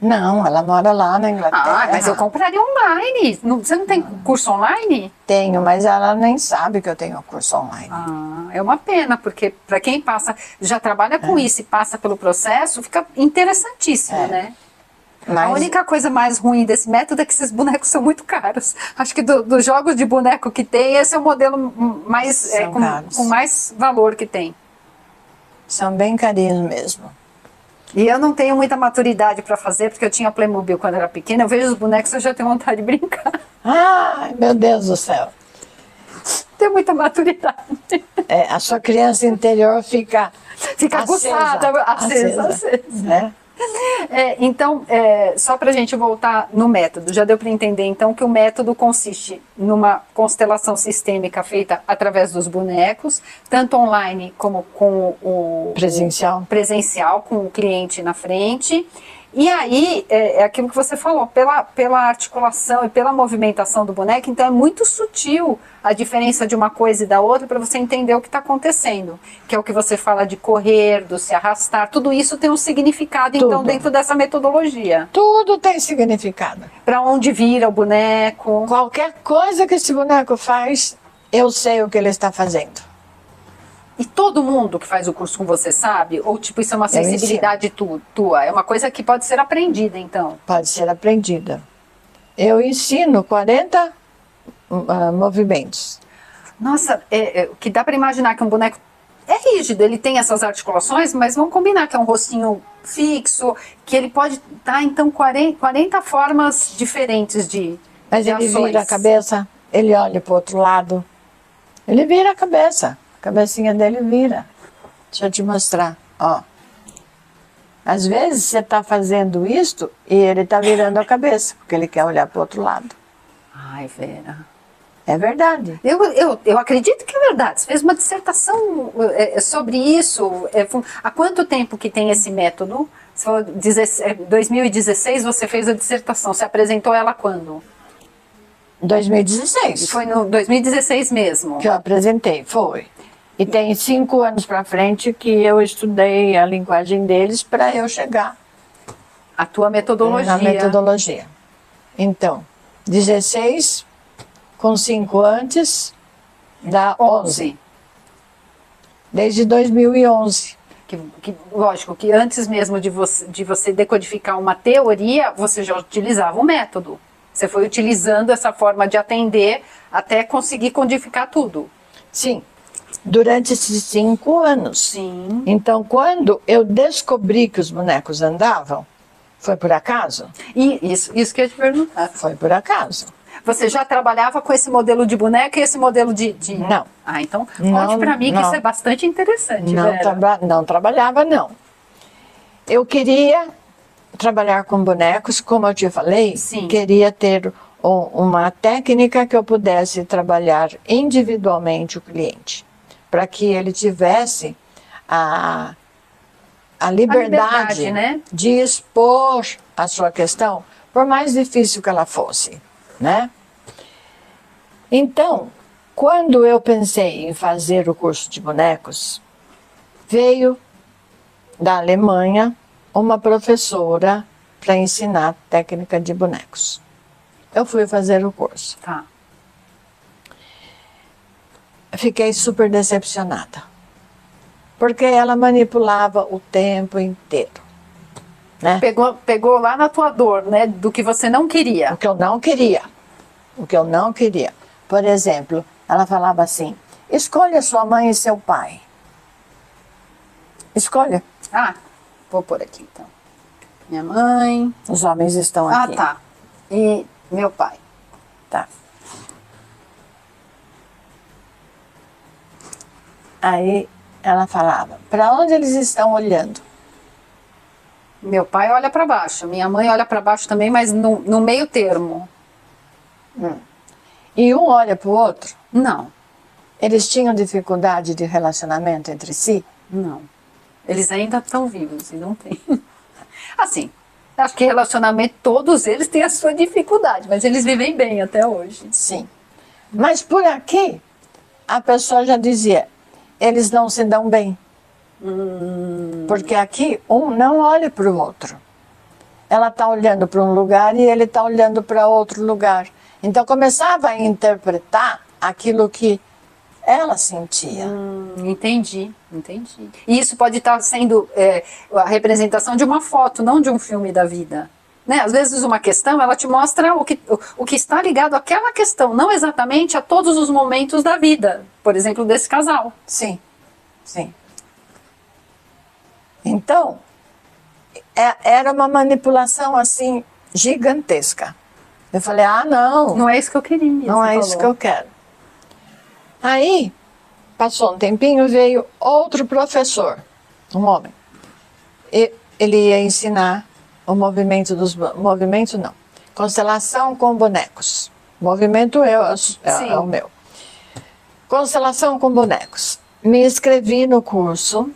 Não, ela mora lá na Inglaterra. Ah, mas eu compraria online. Você não tem curso online? Tenho, mas ela nem sabe que eu tenho curso online. Ah, é uma pena, porque para quem já trabalha com isso e passa pelo processo, fica interessantíssimo, né? Mas... A única coisa mais ruim desse método é que esses bonecos são muito caros. Acho que dos jogos de boneco que tem, esse é o modelo mais com mais valor que tem. São bem carinhos mesmo. E eu não tenho muita maturidade para fazer, porque eu tinha Playmobil quando era pequena. Eu vejo os bonecos e eu já tenho vontade de brincar. Ai, meu Deus do céu. Tenho muita maturidade. A sua criança interior fica aguçada, acesa. Né? Então, só para a gente voltar no método, já deu para entender então que o método consiste numa constelação sistêmica feita através dos bonecos, tanto online como com o presencial, com o cliente na frente. E aí, é aquilo que você falou, pela articulação e pela movimentação do boneco, então é muito sutil a diferença de uma coisa e da outra para você entender o que está acontecendo. Que é o que você fala de correr, do se arrastar, tudo isso tem um significado, então, dentro dessa metodologia. Tudo tem significado. Para onde vira o boneco. Qualquer coisa que esse boneco faz, eu sei o que ele está fazendo. E todo mundo que faz o curso com você sabe? Ou tipo, isso é uma sensibilidade tua? É uma coisa que pode ser aprendida, então? Pode ser aprendida. Eu ensino 40 movimentos. Nossa, que dá para imaginar que um boneco é rígido, ele tem essas articulações, mas vamos combinar que é um rostinho fixo, que ele pode dar, então, 40 formas diferentes de Mas ele vira a cabeça, ele olha para o outro lado, ele vira a cabeça. A cabecinha dele vira. Deixa eu te mostrar, ó. Às vezes você está fazendo isto e ele está virando a cabeça, porque ele quer olhar para o outro lado. Ai, Vera. É verdade. Eu acredito que é verdade. Você fez uma dissertação sobre isso. Há quanto tempo que tem esse método? 2016 você fez a dissertação. Você apresentou ela quando? 2016. Foi no 2016 mesmo? Que eu apresentei, foi. E tem 5 anos para frente que eu estudei a linguagem deles para eu chegar a tua metodologia. Na metodologia. Então, 16 com 5 antes dá 11. Desde 2011. Lógico que antes mesmo de você decodificar uma teoria, você já utilizava o método. Você foi utilizando essa forma de atender até conseguir codificar tudo. Sim. Durante esses 5 anos. Sim. Então, quando eu descobri que os bonecos andavam, foi por acaso? E isso que eu ia te perguntar. Foi por acaso. Você já trabalhava com esse modelo de boneca e esse modelo de... Não. Ah, então conte para mim que isso é bastante interessante, não trabalhava, não. Eu queria trabalhar com bonecos, como eu te falei. Sim. Queria ter uma técnica que eu pudesse trabalhar individualmente o cliente, para que ele tivesse a liberdade, né? de expor a sua questão, por mais difícil que ela fosse, né? Então, quando eu pensei em fazer o curso de bonecos, veio da Alemanha uma professora para ensinar técnica de bonecos. Eu fui fazer o curso. Tá. Fiquei super decepcionada, porque ela manipulava o tempo inteiro, né? Pegou lá na tua dor, né? Do que você não queria. O que eu não queria. O que eu não queria. Por exemplo, ela falava assim: escolha sua mãe e seu pai. Escolha. Ah, vou pôr aqui então. Minha mãe. Os homens estão Ah, aqui. tá. E meu pai. Tá. Aí ela falava: para onde eles estão olhando? Meu pai olha para baixo, minha mãe olha para baixo também, mas no meio termo. E um olha para o outro? Não, Eles tinham dificuldade de relacionamento entre si? não. Eles ainda estão vivos e não tem. Assim, acho que relacionamento, todos eles têm a sua dificuldade, mas eles vivem bem até hoje. Sim. Mas por aqui, a pessoa já dizia: eles não se dão bem. Porque aqui um não olha para o outro. Ela está olhando para um lugar e ele está olhando para outro lugar. Então começava a interpretar aquilo que ela sentia. Entendi. E isso pode estar sendo a representação de uma foto, não de um filme da vida. Né? Às vezes uma questão, ela te mostra o que está ligado àquela questão, não exatamente a todos os momentos da vida. Por exemplo, desse casal. Sim, sim. Então, era uma manipulação assim gigantesca. Eu falei: ah, não. Não é isso que eu queria. Não é isso que eu quero. Aí, passou um tempinho, veio outro professor, um homem. E ele ia ensinar o movimento movimento não. Constelação com bonecos. Movimento é o meu. Constelação com bonecos. Me inscrevi no curso,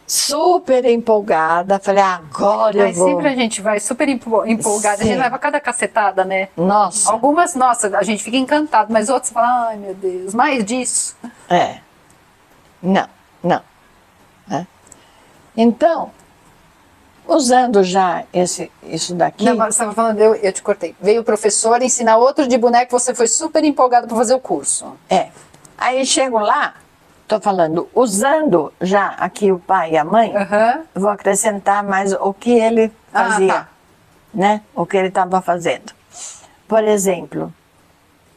super empolgada. Falei: agora eu vou. Sempre a gente vai super empolgada, a gente leva cada cacetada, né? Nossa. Algumas, nossa, a gente fica encantado, mas outras falam: ai meu Deus, mais disso. Não. É. Então, usando já isso daqui. Não, você estava falando, eu te cortei. Veio o professor ensinar outro de boneco, você foi super empolgado para fazer o curso. Aí chego lá, estou falando, usando já aqui o pai e a mãe, vou acrescentar mais o que ele fazia, né? O que ele estava fazendo. Por exemplo,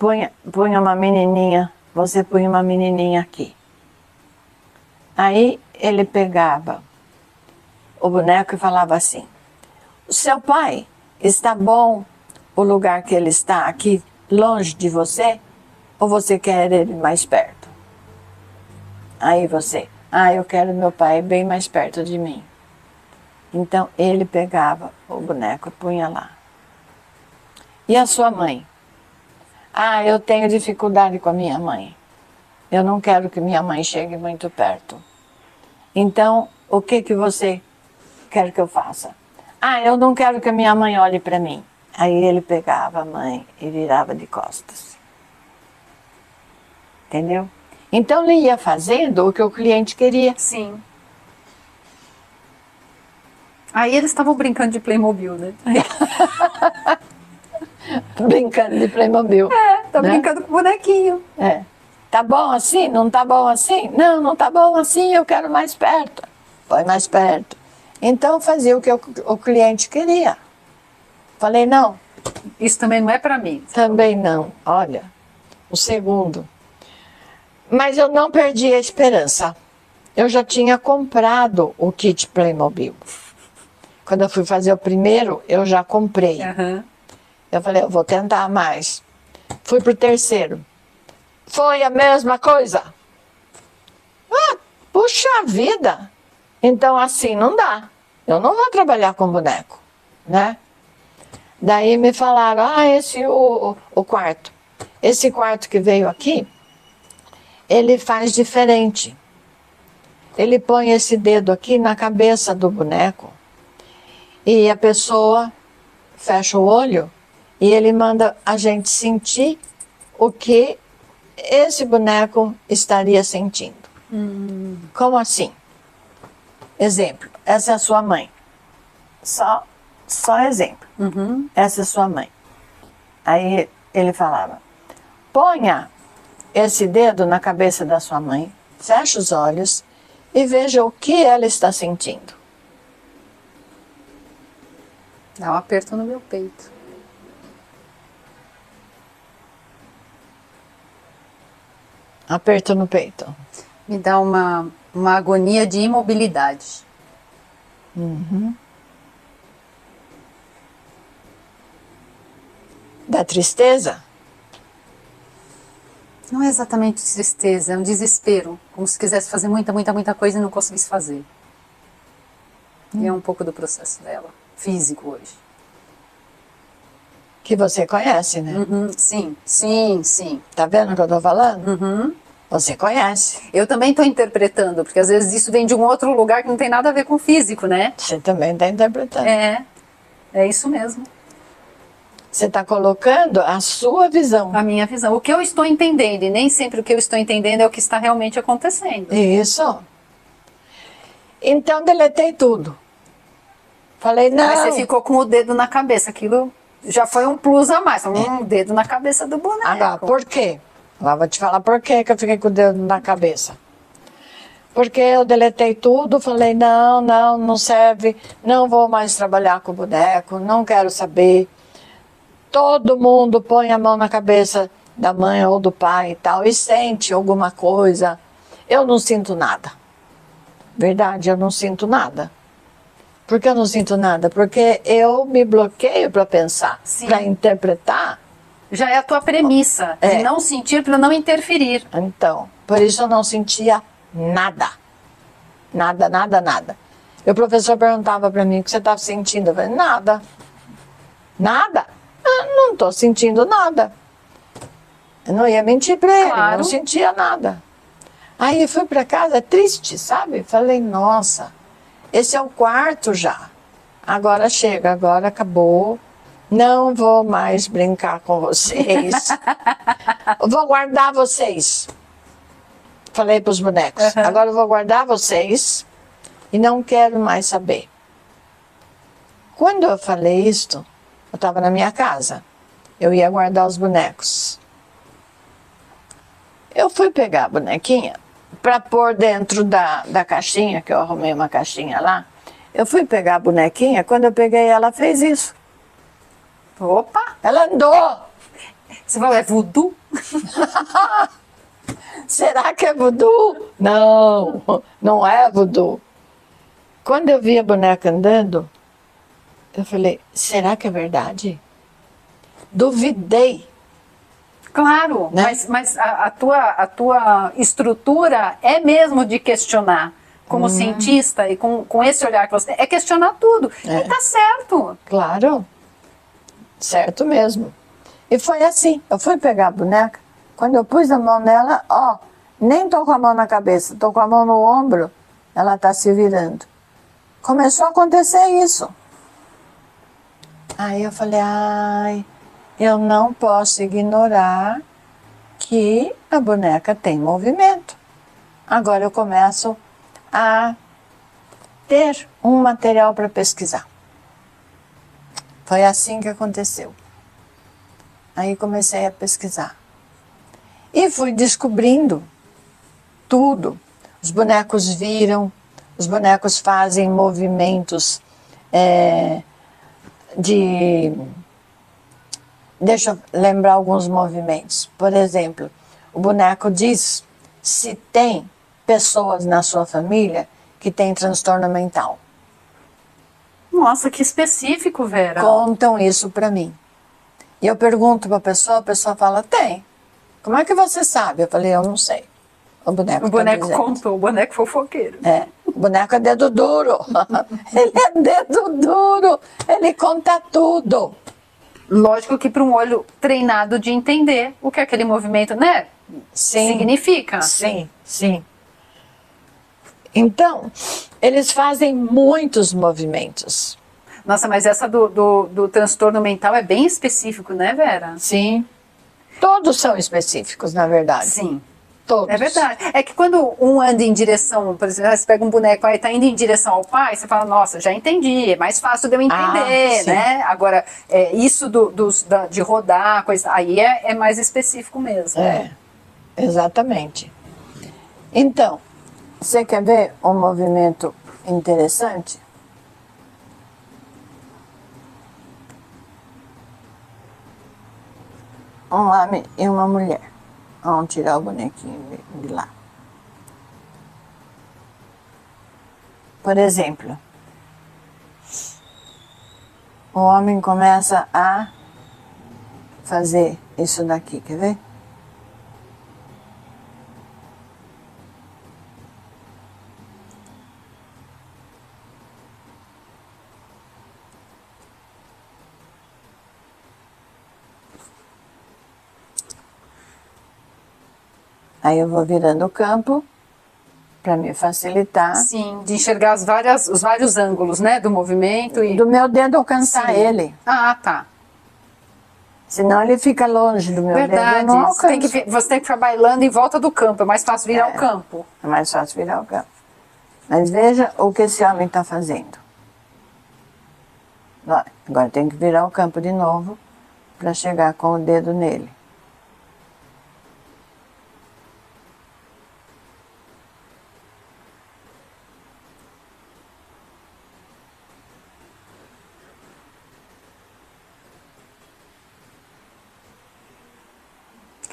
punha uma menininha, você punha uma menininha aqui. Aí ele pegava o boneco e falava assim: o seu pai, está bom o lugar que ele está aqui, longe de você? Ou você quer ele mais perto? Aí você: eu quero meu pai bem mais perto de mim. Então ele pegava o boneco e punha lá. E a sua mãe? Eu tenho dificuldade com a minha mãe. Eu não quero que minha mãe chegue muito perto. Então, o que você quer que eu faça? Eu não quero que a minha mãe olhe para mim. Aí ele pegava a mãe e virava de costas. Entendeu? Então ele ia fazendo o que o cliente queria. Sim. Aí eles estavam brincando de Playmobil, né? Brincando de Playmobil. Tá brincando com o bonequinho. Tá bom assim? Não tá bom assim? Não, não tá bom assim, eu quero mais perto. Põe mais perto. Então fazia o que o cliente queria. Falei: não. Isso também não é para mim. Também não. Olha, o segundo. Mas eu não perdi a esperança. Eu já tinha comprado o kit Playmobil. Quando eu fui fazer o primeiro, eu já comprei. Eu falei: eu vou tentar mais. Fui pro terceiro. Foi a mesma coisa. Puxa vida! Então assim não dá. Eu não vou trabalhar com boneco, né? Daí me falaram, esse o quarto. Esse quarto que veio aqui, ele faz diferente. Ele põe esse dedo aqui na cabeça do boneco e a pessoa fecha o olho e ele manda a gente sentir o que esse boneco estaria sentindo. Como assim? Exemplo, essa é a sua mãe. Só exemplo. Essa é a sua mãe. Aí ele falava, ponha esse dedo na cabeça da sua mãe, feche os olhos e veja o que ela está sentindo. Dá um aperto no meu peito. Aperto no peito. Me dá uma agonia de imobilidade. Da tristeza? Não é exatamente tristeza, é um desespero. Como se quisesse fazer muita coisa e não conseguisse fazer. E é um pouco do processo dela, físico hoje. Que você conhece, né? Sim. Tá vendo o que eu tô falando? Você conhece. Eu também estou interpretando, porque às vezes isso vem de um outro lugar que não tem nada a ver com o físico, né? Você também está interpretando. É isso mesmo. Você está colocando a sua visão. A minha visão. O que eu estou entendendo, e nem sempre o que eu estou entendendo é o que está realmente acontecendo. Isso. Então, deletei tudo. Falei, não. Mas você ficou com o dedo na cabeça. Aquilo já foi um plus a mais. Um dedo na cabeça do boneco. Agora, por quê? Agora vou te falar por quê que eu fiquei com o dedo na cabeça. Porque eu deletei tudo, falei, não serve, não vou mais trabalhar com boneco, não quero saber. Todo mundo põe a mão na cabeça da mãe ou do pai e tal, e sente alguma coisa. Eu não sinto nada. Verdade, eu não sinto nada. Por que eu não sinto nada? Porque eu me bloqueio para pensar, para interpretar. Já é a tua premissa, de não sentir para não interferir. Então, por isso eu não sentia nada. Nada. E o professor perguntava para mim, o que você está sentindo? Eu falei, nada. Nada? Eu não estou sentindo nada. Eu não ia mentir para ele, não sentia nada. Aí eu fui para casa triste, sabe? Falei, nossa, esse é o quarto já. Agora chega, agora acabou. Não vou mais brincar com vocês. Vou guardar vocês. Falei para os bonecos. Agora eu vou guardar vocês e não quero mais saber. Quando eu falei isto, eu estava na minha casa. Eu ia guardar os bonecos. Eu fui pegar a bonequinha para pôr dentro da caixinha, que eu arrumei uma caixinha lá. Eu fui pegar a bonequinha, quando eu peguei ela fez isso. Opa! Ela andou! Você falou, é voodoo? Será que é voodoo? Não, não é voodoo. Quando eu vi a boneca andando, eu falei, será que é verdade? Duvidei. Claro, né? Mas a tua estrutura é mesmo de questionar. Como cientista e com esse olhar que você tem, é questionar tudo. E tá certo. Claro. Certo mesmo. E foi assim, eu fui pegar a boneca, quando eu pus a mão nela, nem tô com a mão na cabeça, tô com a mão no ombro, ela tá se virando. Começou a acontecer isso. Aí eu falei, eu não posso ignorar que a boneca tem movimento. Agora eu começo a ter um material para pesquisar. Foi assim que aconteceu. Aí comecei a pesquisar. E fui descobrindo tudo. Os bonecos viram, os bonecos fazem movimentos Deixa eu lembrar alguns movimentos. Por exemplo, o boneco diz se tem pessoas na sua família que têm transtorno mental. Nossa, que específico, Vera. Contam isso para mim. E eu pergunto para a pessoa fala, tem. Como é que você sabe? Eu falei, eu não sei. O boneco contou, o boneco fofoqueiro. O boneco é dedo duro. Ele é dedo duro. Ele conta tudo. Lógico que para um olho treinado de entender o que aquele movimento, né, significa. Sim, sim. Então, eles fazem muitos movimentos. Nossa, mas essa do transtorno mental é bem específico, né, Vera? Sim. Todos são específicos, na verdade. Sim. Todos. É verdade. É que quando um anda em direção, por exemplo, você pega um boneco aí, tá indo em direção ao pai, você fala, nossa, já entendi, é mais fácil de eu entender, né? Agora, isso de rodar, coisa, aí é mais específico mesmo. É, exatamente. Então, você quer ver um movimento interessante? Um homem e uma mulher. Vamos tirar o bonequinho de lá. Por exemplo, o homem começa a fazer isso daqui, quer ver? Aí eu vou virando o campo para me facilitar. Sim, de enxergar os vários ângulos, né, do movimento. Do meu dedo alcançar ele. Ah, tá. Senão ele fica longe do meu dedo. Verdade. Eu não alcanço. Você tem que ficar bailando em volta do campo. É mais fácil virar o campo. É mais fácil virar o campo. Mas veja o que esse homem está fazendo. Agora tem que virar o campo de novo para chegar com o dedo nele.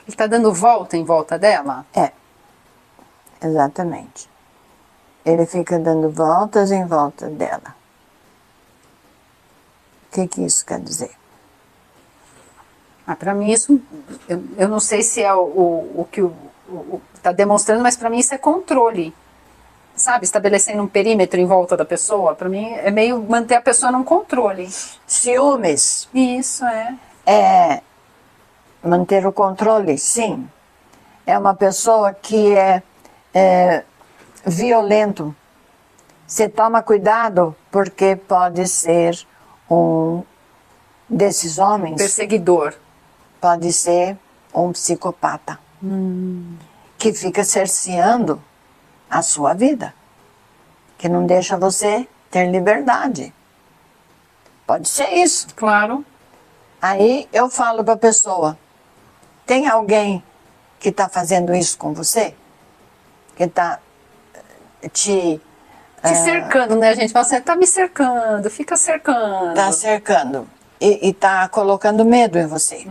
Ele está dando volta em volta dela? É, exatamente. Ele fica dando voltas em volta dela. O que isso quer dizer? Para mim isso, eu não sei se é o que está demonstrando, mas para mim isso é controle. Sabe, estabelecendo um perímetro em volta da pessoa, para mim é meio manter a pessoa num controle. Ciúmes. Isso É manter o controle, sim. É uma pessoa que é violento. Você toma cuidado porque pode ser um desses homens. Perseguidor. Pode ser um psicopata. Que fica cerceando a sua vida. Que não deixa você ter liberdade. Pode ser isso. Claro. Aí eu falo para a pessoa, tem alguém que está fazendo isso com você? Que está te cercando, né? A gente fala assim, tá me cercando, fica cercando. Está cercando e está colocando medo em você.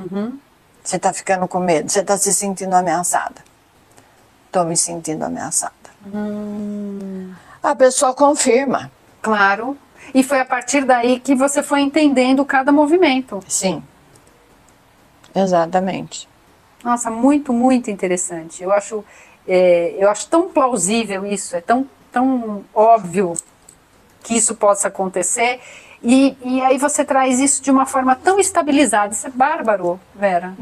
Você está ficando com medo, você está se sentindo ameaçada. Estou me sentindo ameaçada. A pessoa confirma. Claro. E foi a partir daí que você foi entendendo cada movimento. Sim. Exatamente. Nossa, muito, muito interessante. Eu acho tão plausível isso, é tão óbvio que isso possa acontecer. E aí você traz isso de uma forma tão estabilizada. Isso é bárbaro, Vera.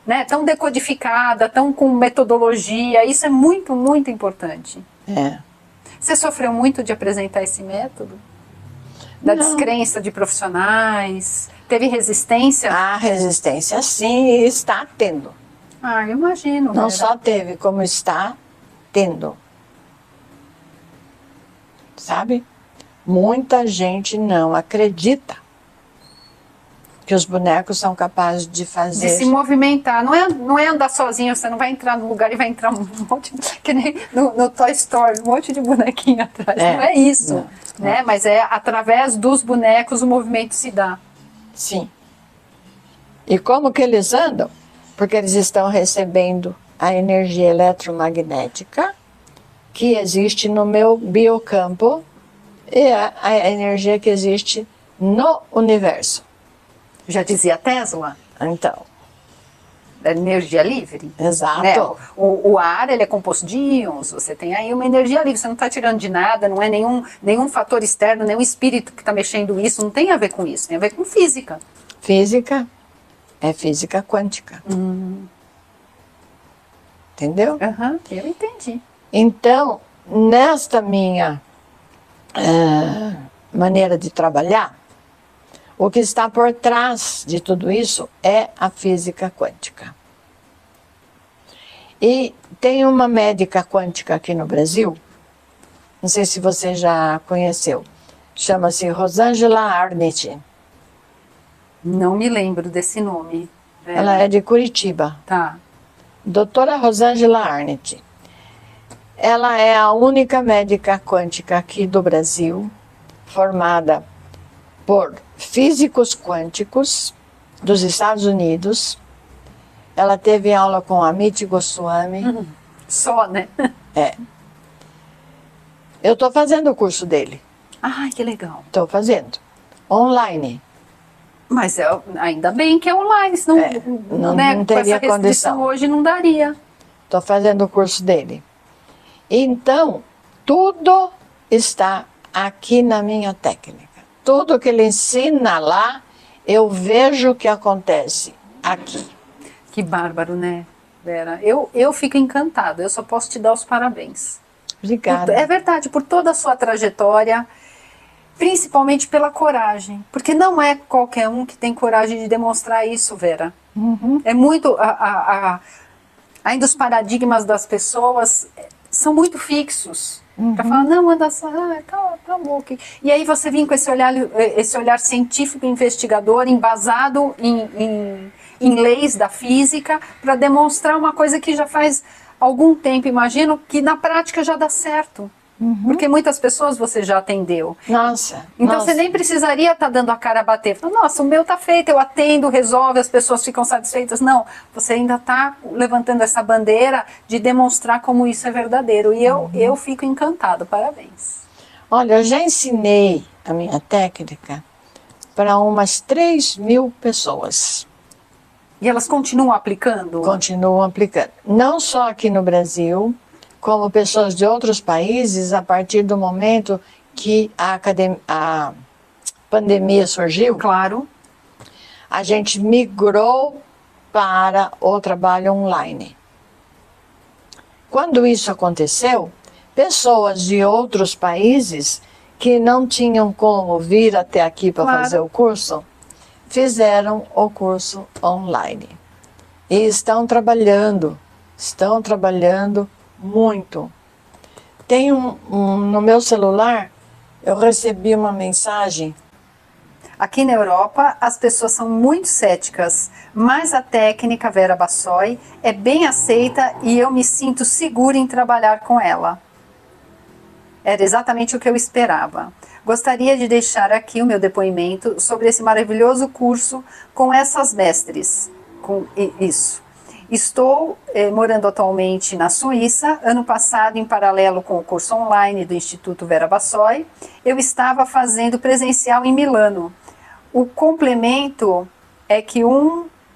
Né? Tão decodificada, tão com metodologia. Isso é muito, muito importante. Você sofreu muito de apresentar esse método? Da descrença de profissionais? Teve resistência? A resistência sim, e está tendo. Eu imagino. Não Vera. só teve, como está tendo. Sabe? Muita gente não acredita que os bonecos são capazes de fazer. De se movimentar. Não é andar sozinho, você não vai entrar no lugar e vai entrar um monte, que nem no Toy Story, um monte de bonequinho atrás. Não é isso. Não. Né? Mas é através dos bonecos o movimento se dá. Sim. E como que eles andam? Porque eles estão recebendo a energia eletromagnética que existe no meu biocampo e a energia que existe no universo. Já dizia Tesla? Então. Da energia livre. Exato. Né? O ar ele é composto de íons, você tem aí uma energia livre, você não está tirando de nada, não é nenhum fator externo, nenhum espírito que está mexendo isso, não tem a ver com isso, tem a ver com física. Física, é física quântica. Entendeu? Eu entendi. Então, nesta minha maneira de trabalhar, o que está por trás de tudo isso é a física quântica. E tem uma médica quântica aqui no Brasil, não sei se você já conheceu, chama-se Rosângela Arnett. Não me lembro desse nome. Ela é de Curitiba. Tá. Doutora Rosângela Arnett. Ela é a única médica quântica aqui do Brasil, formada por físicos quânticos dos Estados Unidos. Ela teve aula com Amit Goswami. Só, né? É. Eu estou fazendo o curso dele. Ai, que legal. Estou fazendo. Online. Mas ainda bem que é online, senão não teria com essa restrição condição. hoje não daria. Estou fazendo o curso dele. Então, tudo está aqui na minha técnica. Tudo que ele ensina lá, eu vejo o que acontece aqui. Que bárbaro, né, Vera? Eu fico encantada, eu só posso te dar os parabéns. Obrigada. É verdade, por toda a sua trajetória, principalmente pela coragem. Porque não é qualquer um que tem coragem de demonstrar isso, Vera. É muito... ainda os paradigmas das pessoas são muito fixos. Para falar, não, anda só, tá louco. E aí você vem com esse olhar científico, investigador, embasado em leis da física, para demonstrar uma coisa que já faz algum tempo, imagino, que na prática já dá certo. Porque muitas pessoas você já atendeu. Nossa. Então você nem precisaria estar dando a cara a bater. Nossa, o meu tá feito, eu atendo, resolve, as pessoas ficam satisfeitas. Não, você ainda está levantando essa bandeira de demonstrar como isso é verdadeiro. E eu fico encantado, parabéns. Olha, eu já ensinei a minha técnica para umas 3.000 pessoas. E elas continuam aplicando? Continuam aplicando. Não só aqui no Brasil, como pessoas de outros países, a partir do momento que a pandemia surgiu. Claro. A gente migrou para o trabalho online. Quando isso aconteceu, pessoas de outros países que não tinham como vir até aqui para fazer o curso, fizeram o curso online. E estão trabalhando muito. Tem no meu celular, eu recebi uma mensagem. Aqui na Europa, as pessoas são muito céticas, mas a técnica Vera Bassoi é bem aceita e eu me sinto segura em trabalhar com ela. Era exatamente o que eu esperava. Gostaria de deixar aqui o meu depoimento sobre esse maravilhoso curso com essas mestres. Com isso. Estou morando atualmente na Suíça. Ano passado, em paralelo com o curso online do Instituto Vera Bassoi, eu estava fazendo presencial em Milano. O complemento é que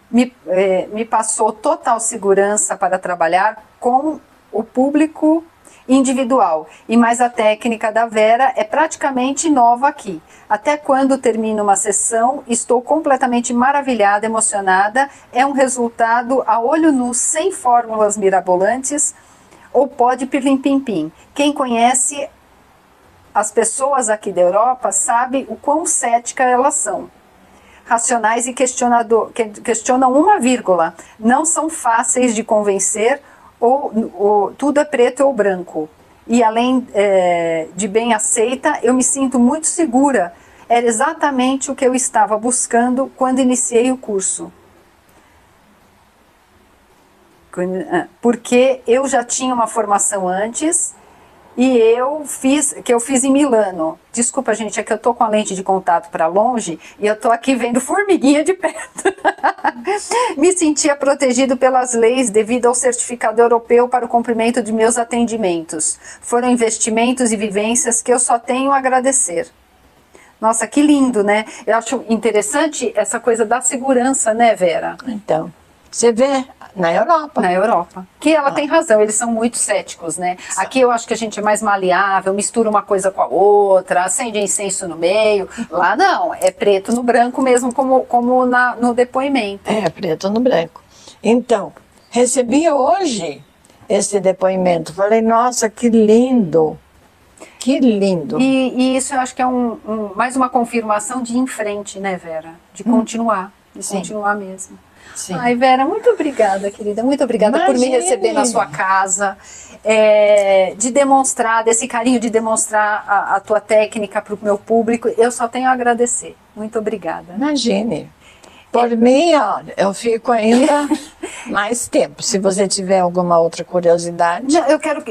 me passou total segurança para trabalhar com o público individual, e mais a técnica da Vera é praticamente nova aqui. Até quando termino uma sessão, estou completamente maravilhada, emocionada. É um resultado a olho nu, sem fórmulas mirabolantes ou pode pirlim-pim-pim. Quem conhece as pessoas aqui da Europa sabe o quão cética elas são. Racionais e questionam uma vírgula. Não são fáceis de convencer, ou tudo é preto ou branco. E além de bem aceita, eu me sinto muito segura. Era exatamente o que eu estava buscando quando iniciei o curso. Porque eu já tinha uma formação antes e eu fiz em Milano. Desculpa, gente, é que eu tô com a lente de contato para longe e eu tô aqui vendo formiguinha de perto. Me sentia protegido pelas leis devido ao certificado europeu para o cumprimento de meus atendimentos. Foram investimentos e vivências que eu só tenho a agradecer. Nossa, que lindo, né? Eu acho interessante essa coisa da segurança, né, Vera? Então, você vê Na Europa. Na Europa. Que ela tem razão, eles são muito céticos, né? Aqui eu acho que a gente é mais maleável, mistura uma coisa com a outra, acende incenso no meio. Lá não, é preto no branco mesmo, como no depoimento. É, preto no branco. Então, recebi hoje esse depoimento. Falei, nossa, que lindo. Que lindo. E isso eu acho que é mais uma confirmação de ir em frente, né, Vera? De continuar, continuar mesmo. Sim. Ai, Vera, muito obrigada, querida. Muito obrigada por me receber na sua casa, de demonstrar, desse carinho de demonstrar a tua técnica para o meu público. Eu só tenho a agradecer. Muito obrigada. Imagine. Por mim, ó, eu fico ainda mais tempo. Se você tiver alguma outra curiosidade. Não, eu quero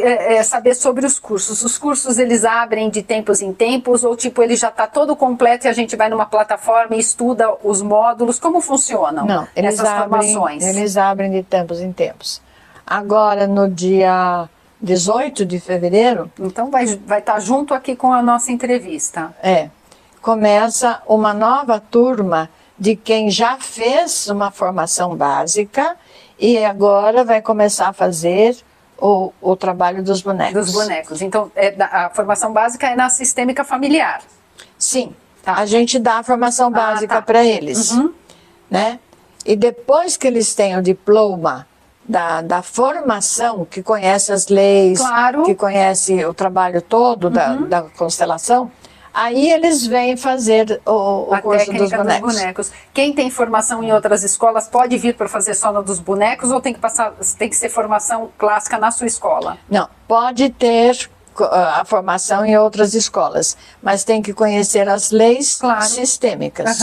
saber sobre os cursos. Os cursos, eles abrem de tempos em tempos ou tipo, ele já está todo completo e a gente vai numa plataforma e estuda os módulos? Como funcionam essas formações? Eles abrem de tempos em tempos. Agora, no dia 18 de fevereiro... Então vai estar junto aqui com a nossa entrevista. Começa uma nova turma de quem já fez uma formação básica e agora vai começar a fazer o trabalho dos bonecos. Dos bonecos. Então, a formação básica é na sistêmica familiar. Sim, a gente dá a formação básica para eles. Né? E depois que eles têm o diploma da formação, que conhece as leis, que conhece o trabalho todo da constelação, aí eles vêm fazer o curso dos bonecos. Quem tem formação em outras escolas pode vir para fazer só no dos bonecos ou tem que ser formação clássica na sua escola? Não, pode ter a formação em outras escolas, mas tem que conhecer as leis sistêmicas.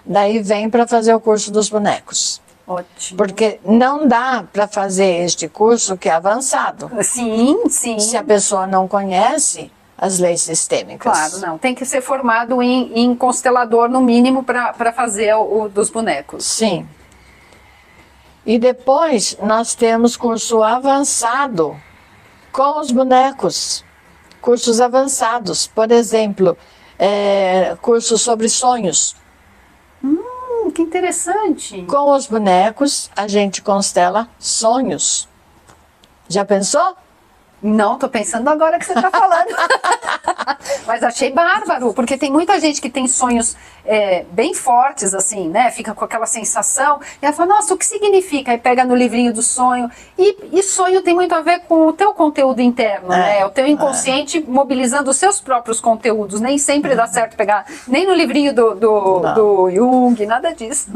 Daí vem para fazer o curso dos bonecos. Ótimo. Porque não dá para fazer este curso que é avançado. Sim, sim. Se a pessoa não conhece as leis sistêmicas. Claro, não. Tem que ser formado em constelador, no mínimo, para fazer o dos bonecos. Sim. E depois nós temos curso avançado com os bonecos. Cursos avançados. Por exemplo, curso sobre sonhos. Que interessante. Com os bonecos, a gente constela sonhos. Já pensou? Não, tô pensando agora que você tá falando. Mas achei bárbaro, porque tem muita gente que tem sonhos bem fortes, assim, né? Fica com aquela sensação. E ela fala, nossa, o que significa? Aí pega no livrinho do sonho. E sonho tem muito a ver com o teu conteúdo interno, né? O teu inconsciente mobilizando os seus próprios conteúdos. Nem sempre dá certo pegar, nem no livrinho do Jung, nada disso.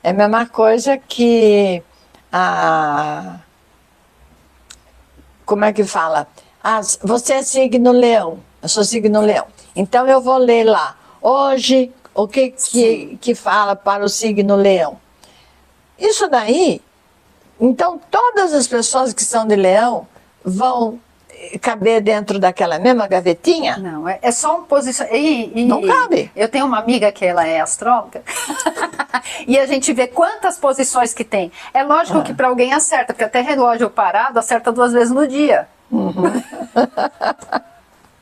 É a mesma coisa que como é que fala? Você é signo leão, eu sou signo leão. Então eu vou ler lá, hoje, o que fala para o signo leão. Isso daí, então todas as pessoas que são de leão vão caber dentro daquela mesma gavetinha? Não, é só um posicionamento. Não cabe. Eu tenho uma amiga que ela é astróloga e a gente vê quantas posições que tem. É lógico que para alguém acerta, porque até relógio parado acerta 2 vezes no dia.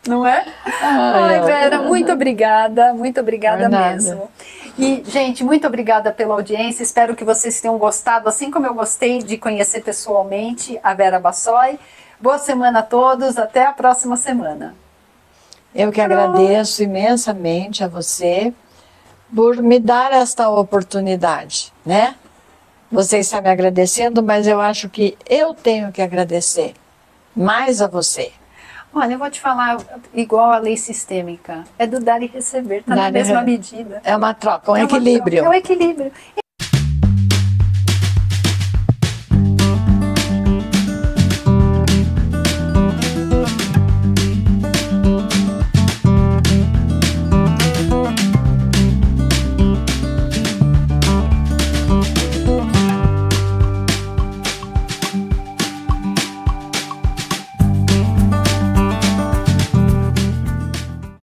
Não é? Ai, Vera, muito obrigada mesmo. E, gente, muito obrigada pela audiência. Espero que vocês tenham gostado, assim como eu gostei de conhecer pessoalmente a Vera Bassoi. Boa semana a todos, até a próxima semana. Eu que agradeço imensamente a você por me dar esta oportunidade, né? Você está me agradecendo, mas eu acho que eu tenho que agradecer mais a você. Olha, eu vou te falar, igual a lei sistêmica, é do dar e receber, está na mesma medida. É uma troca, um equilíbrio. É um equilíbrio.